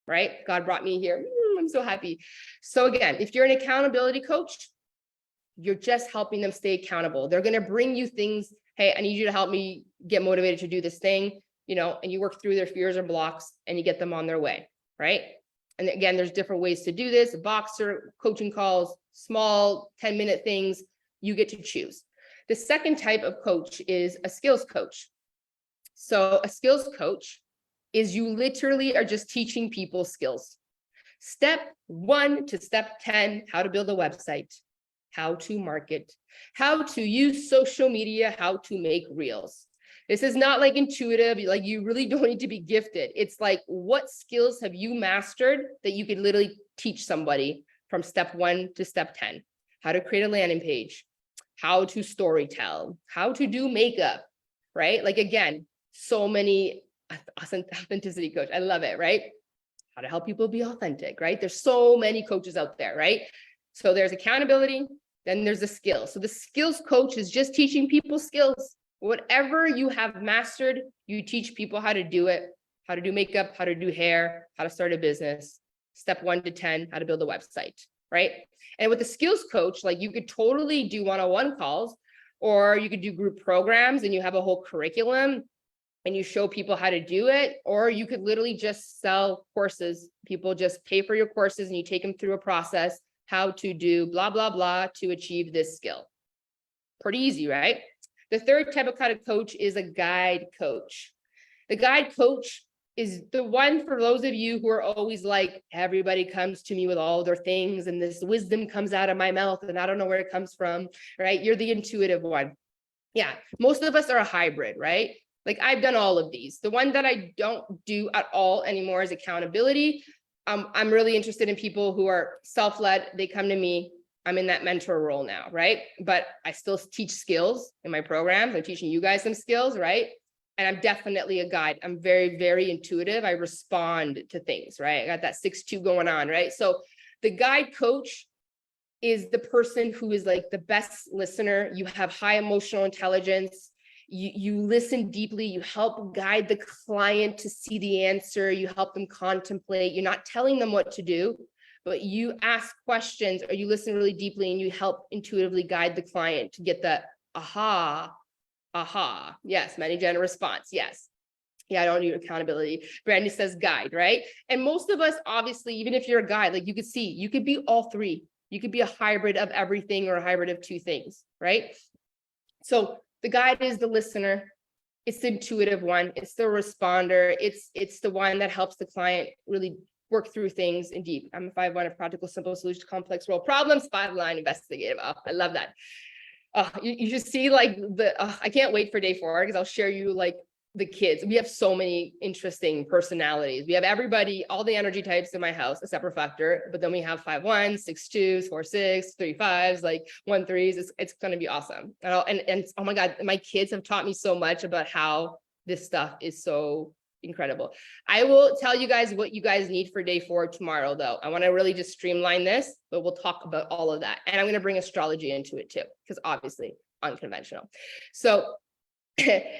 right? God brought me here. I'm so happy. So again, if you're an accountability coach, you're just helping them stay accountable. They're going to bring you things. Hey, I need you to help me get motivated to do this thing, you know, and you work through their fears or blocks and you get them on their way, right? And again, there's different ways to do this. Voxer, coaching calls, small 10-minute things, you get to choose. The second type of coach is a skills coach. So a skills coach is you literally are just teaching people skills. Step 1 to step 10, how to build a website, how to market, how to use social media, how to make reels. This is not like intuitive, like you really don't need to be gifted. It's like, what skills have you mastered that you could literally teach somebody from step 1 to step 10? How to create a landing page, how to storytell, how to do makeup, right? Like, again, so many authenticity coach. I love it, right? How to help people be authentic, right? There's so many coaches out there, right? So there's accountability, then there's the skills. So the skills coach is just teaching people skills. Whatever you have mastered, you teach people how to do it, how to do makeup, how to do hair, how to start a business. Step 1 to 10, how to build a website, right? And with the skills coach, like you could totally do one-on-one calls, or you could do group programs and you have a whole curriculum and you show people how to do it, or you could literally just sell courses. People just pay for your courses and you take them through a process, how to do blah, blah, blah to achieve this skill. Pretty easy, right? The third type of kind of coach is a guide coach. The guide coach is the one for those of you who are always like, everybody comes to me with all their things and this wisdom comes out of my mouth and I don't know where it comes from, right? You're the intuitive one. Yeah, most of us are a hybrid, right? Like I've done all of these. The one that I don't do at all anymore is accountability. I'm really interested in people who are self-led. They come to me. I'm in that mentor role now, right? But I still teach skills in my programs. I'm teaching you guys some skills, right? And I'm definitely a guide. I'm very, very intuitive. I respond to things, right? I got that 6-2 going on, right? So the guide coach is the person who is like the best listener. You have high emotional intelligence. You listen deeply. You help guide the client to see the answer. You help them contemplate. You're not telling them what to do, but you ask questions or you listen really deeply and you help intuitively guide the client to get the aha. Yes, Manny Jen response. Yes. Yeah, I don't need accountability. Brandy says guide, right? And most of us, obviously, even if you're a guide, like you could see, you could be all three. You could be a hybrid of everything or a hybrid of 2 things, right? So the guide is the listener. It's the intuitive one. It's the responder. It's the one that helps the client really work through things in deep. I'm a 5-1, a practical, simple solution to complex world problems, 5-line investigative. Oh, I love that. You just see like I can't wait for day 4 because I'll share you like the kids. We have so many interesting personalities. We have everybody, all the energy types in my house, except reflector, but then we have 5-1s, 6-2s, 4-6, 3-5s, like 1-3s. It's going to be awesome. And oh my God, my kids have taught me so much about how this stuff is so incredible. I will tell you guys what you guys need for day 4 tomorrow, though. I want to really just streamline this, but we'll talk about all of that. And I'm going to bring astrology into it too, because obviously unconventional. So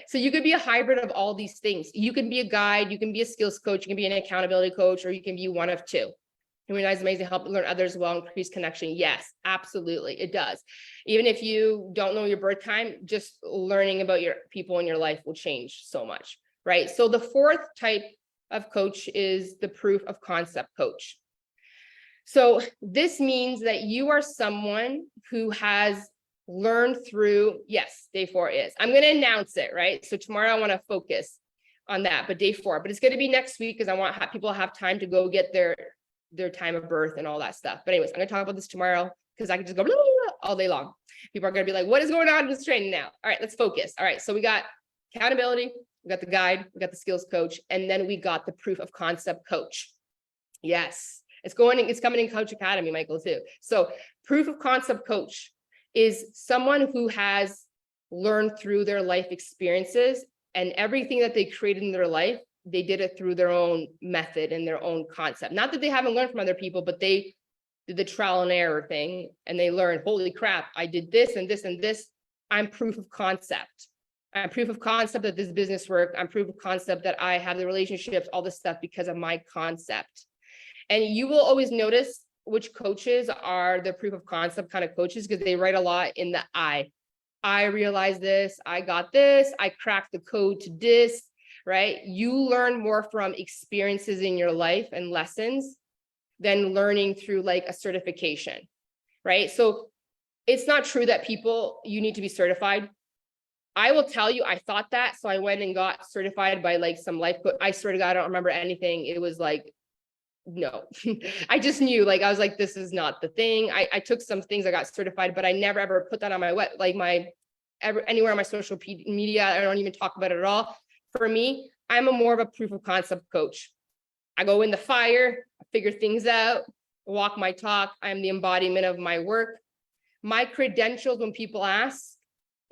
so you could be a hybrid of all these things. You can be a guide, you can be a skills coach, you can be an accountability coach, or you can be one of two. Humanize amazing, help learn others well, increase connection. Yes, absolutely, it does. Even if you don't know your birth time, just learning about your people in your life will change so much, right? So the 4th type of coach is the proof of concept coach. So this means that you are someone who has learned through, yes, day 4 is. I'm going to announce it, right? So tomorrow I want to focus on that, but day 4, but it's going to be next week because I want people to have time to go get their time of birth and all that stuff. But anyways, I'm going to talk about this tomorrow because I can just go blah, blah, blah, all day long. People are going to be like, what is going on in this training now? All right, let's focus. All right, so we got accountability, we got the guide, we got the skills coach, and then we got the proof of concept coach. Yes, it's coming in Coach Academy, Michael, too. So proof of concept coach is someone who has learned through their life experiences, and everything that they created in their life, they did it through their own method and their own concept. Not that they haven't learned from other people, but they did the trial and error thing and they learned, holy crap, I did this and this and this. I'm proof of concept. I'm proof of concept that this business worked. I'm proof of concept that I have the relationships, all this stuff because of my concept. And you will always notice which coaches are the proof of concept kind of coaches because they write a lot in the I realized this, I got this, I cracked the code to this. Right? You learn more from experiences in your life and lessons than learning through like a certification, right? So it's not true that you need to be certified. I will tell you, I thought that. So I went and got certified by like some life coach. I swear to God, I don't remember anything. It was like, no, I just knew, like, I was like, this is not the thing. I took some things, I got certified, but I never ever put that on my anywhere on my social media. I don't even talk about it at all. For me, I'm more of a proof of concept coach. I go in the fire, I figure things out, walk my talk. I'm the embodiment of my work. My credentials, when people ask,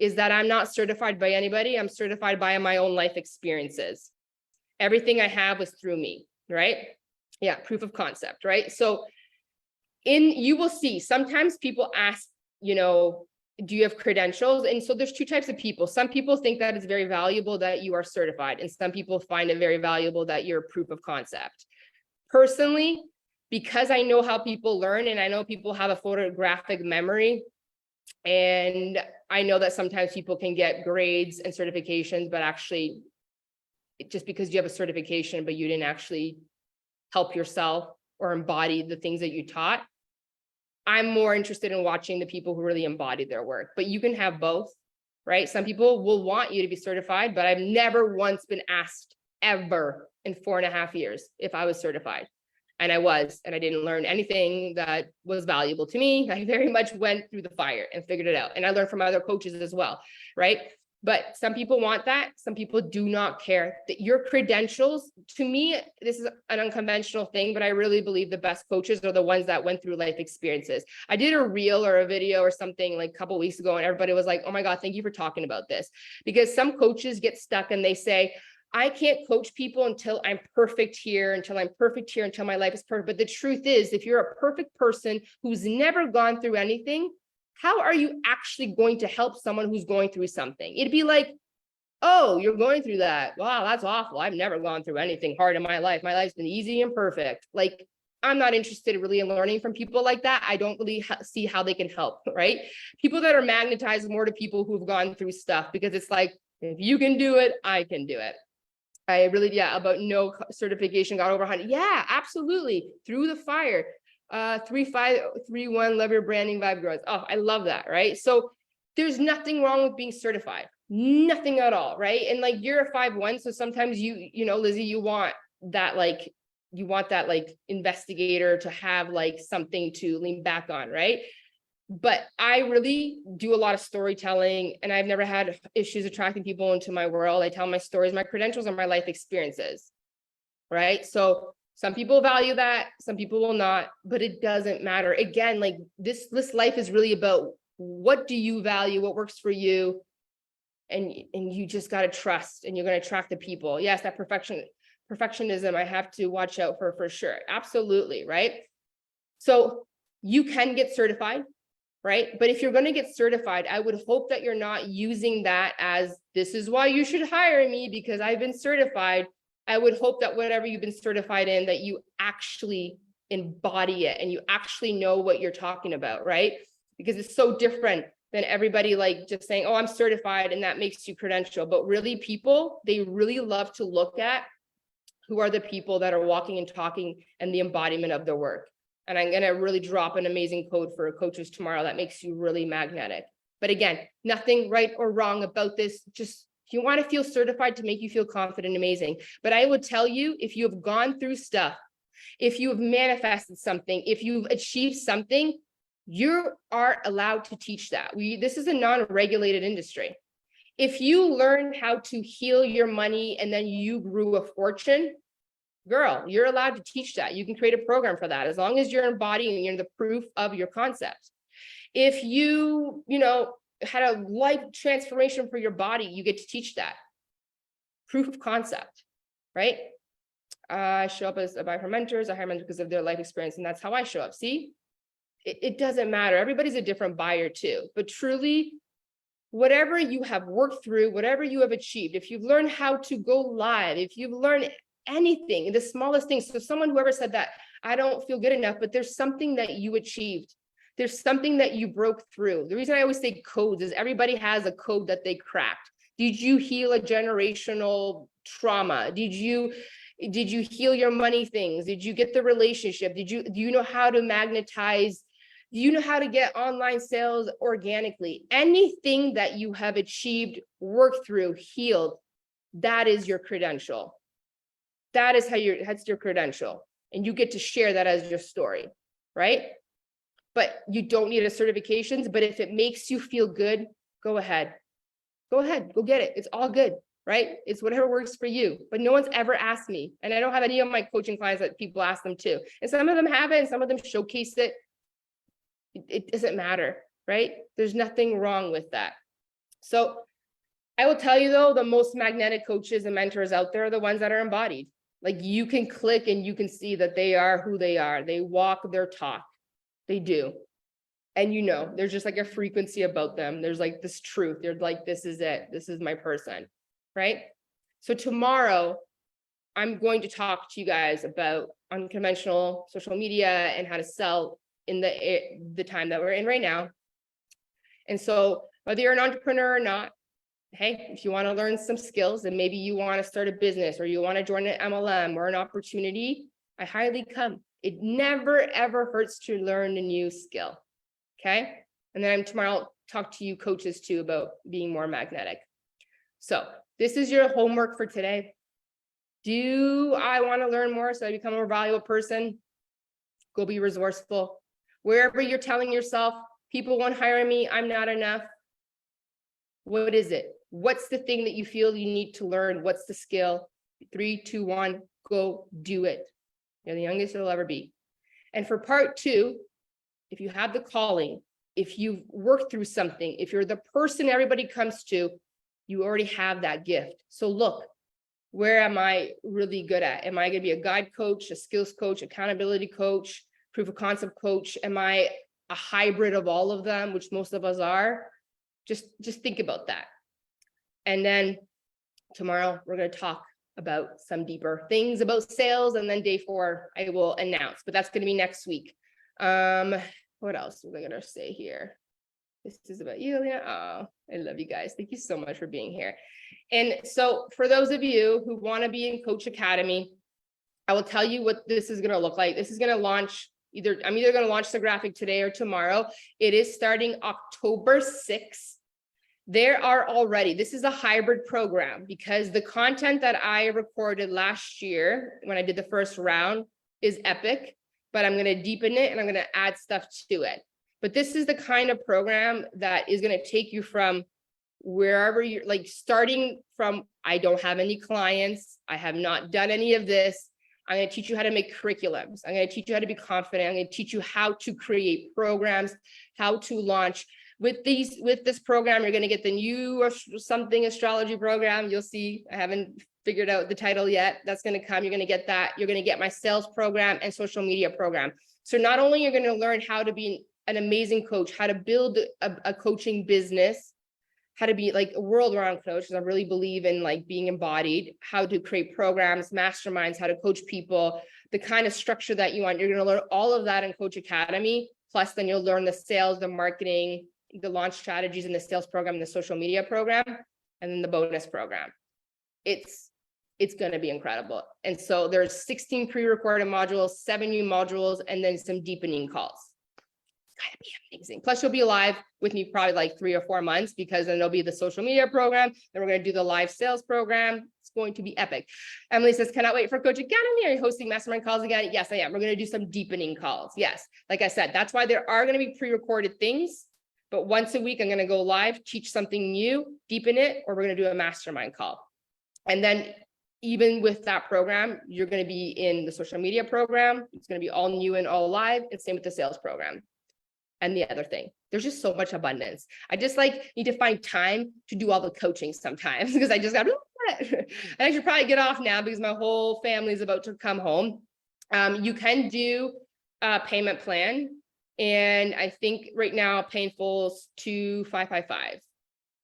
is that I'm not certified by anybody. I'm certified by my own life experiences. Everything I have was through me, right? Yeah, proof of concept, right? So you will see, sometimes people ask, do you have credentials? And so there's 2 types of people. Some people think that it's very valuable that you are certified, and some people find it very valuable that you're proof of concept. Personally, because I know how people learn and I know people have a photographic memory, and I know that sometimes people can get grades and certifications, but actually just because you have a certification, but you didn't actually help yourself or embody the things that you taught. I'm more interested in watching the people who really embody their work, but you can have both, right? Some people will want you to be certified, but I've never once been asked ever in 4.5 years if I was certified. And I was, and I didn't learn anything that was valuable to me. I very much went through the fire and figured it out. And I learned from other coaches as well, right? But some people want that. Some people do not care. That your credentials, to me, this is an unconventional thing, but I really believe the best coaches are the ones that went through life experiences. I did a reel or a video or something like a couple of weeks ago, and everybody was like, oh my God, thank you for talking about this. Because some coaches get stuck and they say, I can't coach people until I'm perfect here, until my life is perfect. But the truth is, if you're a perfect person who's never gone through anything, how are you actually going to help someone who's going through something? It'd be like, oh, you're going through that. Wow, that's awful. I've never gone through anything hard in my life. My life's been easy and perfect. Like, I'm not interested really in learning from people like that. I don't really see how they can help, right? People that are magnetized more to people who've gone through stuff, because it's like, if you can do it, I can do it. I really, about no certification, got over 100. Yeah, absolutely. Through the fire. 3531, love your branding vibe growth. Oh, I love that, right? So there's nothing wrong with being certified, nothing at all, right? And like, you're a 5-1, so sometimes Lizzie, you want that investigator to have like something to lean back on, right? But I really do a lot of storytelling, and I've never had issues attracting people into my world. I tell my stories, my credentials are my life experiences, right? So some people value that, some people will not, but it doesn't matter. Again, like this life is really about, what do you value? What works for you? and you just got to trust, and you're going to attract the people. Yes, that perfectionism I have to watch out for sure. Absolutely, right? So you can get certified, right? But if you're going to get certified, I would hope that you're not using that as, this is why you should hire me because I've been certified. I would hope that whatever you've been certified in, that you actually embody it and you actually know what you're talking about, right? Because it's so different than everybody like just saying, oh, I'm certified, and that makes you credential. But really, people, they really love to look at who are the people that are walking and talking and the embodiment of their work. And I'm going to really drop an amazing code for coaches tomorrow that makes you really magnetic. But again, nothing right or wrong about this. Just, if you want to feel certified to make you feel confident, amazing. But I would tell you, if you have gone through stuff, if you have manifested something, if you've achieved something, you are allowed to teach that. This is a non-regulated industry. If you learn how to heal your money and then you grew a fortune, girl, you're allowed to teach that. You can create a program for that as long as you're embodying, you're the proof of your concept. If you had a life transformation for your body, you get to teach that. Proof of concept, right? I show up as a buyer for mentors. I hire mentors because of their life experience, and that's how I show up. See, it doesn't matter. Everybody's a different buyer too, but truly, whatever you have worked through, whatever you have achieved, if you've learned how to go live, if you've learned anything, the smallest things. So someone, whoever said that, I don't feel good enough, but there's something that you achieved. There's something that you broke through. The reason I always say codes is everybody has a code that they cracked. Did you heal a generational trauma? Did you heal your money things? Did you get the relationship? Do you know how to magnetize? Do you know how to get online sales organically? Anything that you have achieved, worked through, healed, that is your credential. That's your credential. And you get to share that as your story, right? But you don't need a certifications, but if it makes you feel good, go ahead, go get it. It's all good, right? It's whatever works for you. But no one's ever asked me. And I don't have any of my coaching clients that people ask them too. And some of them have it, and some of them showcase it. It doesn't matter, right? There's nothing wrong with that. So I will tell you though, the most magnetic coaches and mentors out there are the ones that are embodied. Like, you can click and you can see that they are who they are. They walk their talk. They do. And there's just like a frequency about them. There's like this truth. They're like, this is it. This is my person, right? So tomorrow, I'm going to talk to you guys about unconventional social media and how to sell in the time that we're in right now. And so whether you're an entrepreneur or not, hey, if you want to learn some skills and maybe you want to start a business or you want to join an MLM or an opportunity, I highly come. It never, ever hurts to learn a new skill. Okay. And then tomorrow I'll talk to you coaches too about being more magnetic. So this is your homework for today. Do I want to learn more so I become a more valuable person? Go be resourceful. Wherever you're telling yourself, people won't hire me, I'm not enough. What is it? What's the thing that you feel you need to learn? What's the skill? 3, 2, 1, go do it. You're the youngest you'll ever be. And for part 2, if you have the calling, if you've worked through something, if you're the person everybody comes to, you already have that gift. So look, where am I really good at? Am I going to be a guide coach, a skills coach, accountability coach, proof of concept coach? Am I a hybrid of all of them, which most of us are? Just think about that. And then tomorrow we're going to talk about some deeper things about sales. And then day 4, I will announce, but that's going to be next week. What else was I going to say here? This is about you, Leah. Oh, I love you guys. Thank you so much for being here. And so for those of you who want to be in Coach Academy, I will tell you what this is going to look like. This is going to launch I'm either going to launch the graphic today or tomorrow. It is starting October 6th. This is a hybrid program because the content that I recorded last year when I did the first round is epic, but I'm going to deepen it and I'm going to add stuff to it. But this is the kind of program that is going to take you from wherever you're, like, starting from, I don't have any clients, I have not done any of this. I'm going to teach you how to make curriculums. I'm going to teach you how to be confident. I'm going to teach you how to create programs, how to launch with this program, you're going to get the new or something astrology program. You'll see, I haven't figured out the title yet. That's going to come. You're going to get that. You're going to get my sales program and social media program. So not only you're going to learn how to be an amazing coach, how to build a coaching business, how to be like a world-round coach, because I really believe in like being embodied, how to create programs, masterminds, how to coach people, the kind of structure that you want. You're going to learn all of that in Coach Academy. Plus, then you'll learn the sales, the marketing, the launch strategies in the sales program, and the social media program, and then the bonus program. It's going to be incredible. And so there's 16 pre-recorded modules, 7 new modules, and then some deepening calls. It's going to be amazing. Plus, you'll be live with me probably like 3 or 4 months, because then there'll be the social media program. Then we're going to do the live sales program. It's going to be epic. Emily says, cannot wait for Coach Academy. Are you hosting mastermind calls again? Yes, I am. We're going to do some deepening calls. Yes. Like I said, that's why there are going to be pre-recorded things. But once a week, I'm going to go live, teach something new, deepen it, or we're going to do a mastermind call. And then even with that program, you're going to be in the social media program. It's going to be all new and all live. And same with the sales program. And the other thing, there's just so much abundance. I just like need to find time to do all the coaching sometimes, because I just got, and I should probably get off now because my whole family is about to come home. You can do a payment plan. And I think right now paying full's $2,555.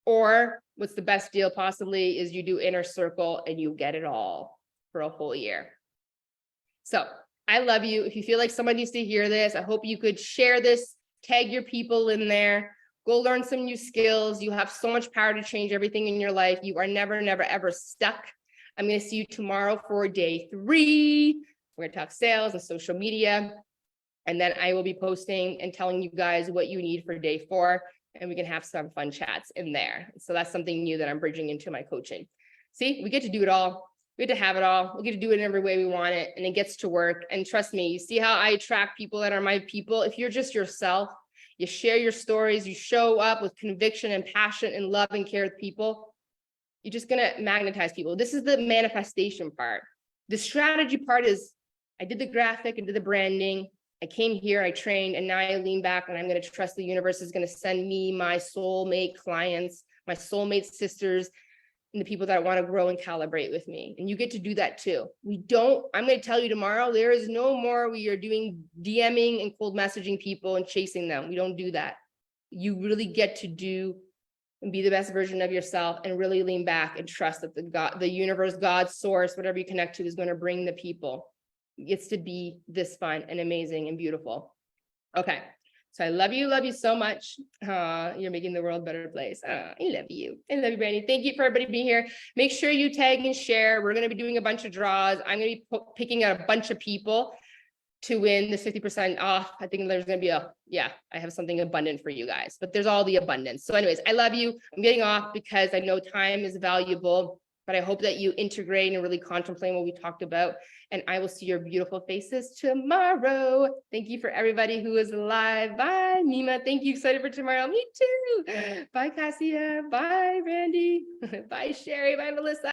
Or what's the best deal possibly is you do Inner Circle and you get it all for a whole year. So I love you. If you feel like someone needs to hear this, I hope you could share this, tag your people in there, go learn some new skills. You have so much power to change everything in your life. You are never, never, ever stuck. I'm going to see you tomorrow for day 3. We're going to talk sales and social media. And then I will be posting and telling you guys what you need for day 4. And we can have some fun chats in there. So that's something new that I'm bridging into my coaching. See, we get to do it all. We get to have it all. We get to do it in every way we want it. And it gets to work. And trust me, you see how I attract people that are my people? If you're just yourself, you share your stories, you show up with conviction and passion and love and care with people, you're just going to magnetize people. This is the manifestation part. The strategy part is I did the graphic and did the branding. I came here, I trained, and now I lean back and I'm going to trust the universe is going to send me my soulmate clients, my soulmate sisters, and the people that want to grow and calibrate with me. And you get to do that too. I'm going to tell you tomorrow, there is no more we are doing DMing and cold messaging people and chasing them. We don't do that. You really get to do and be the best version of yourself and really lean back and trust that the universe, God, source, whatever you connect to is going to bring the people. Gets to be this fun and amazing and beautiful. Okay. So I love you so much. You're making the world a better place. I love you. I love you, Brandy. Thank you for everybody being here. Make sure you tag and share. We're going to be doing a bunch of draws. I'm going to be picking out a bunch of people to win the 50% off. I think there's going to be I have something abundant for you guys, but there's all the abundance. So anyways, I love you. I'm getting off because I know time is valuable, but I hope that you integrate and really contemplate what we talked about. And I will see your beautiful faces tomorrow. Thank you for everybody who is live. Bye, Nima. Thank you. Excited for tomorrow. Me too. Bye, Cassia. Bye, Randy. Bye, Sherry. Bye, Melissa.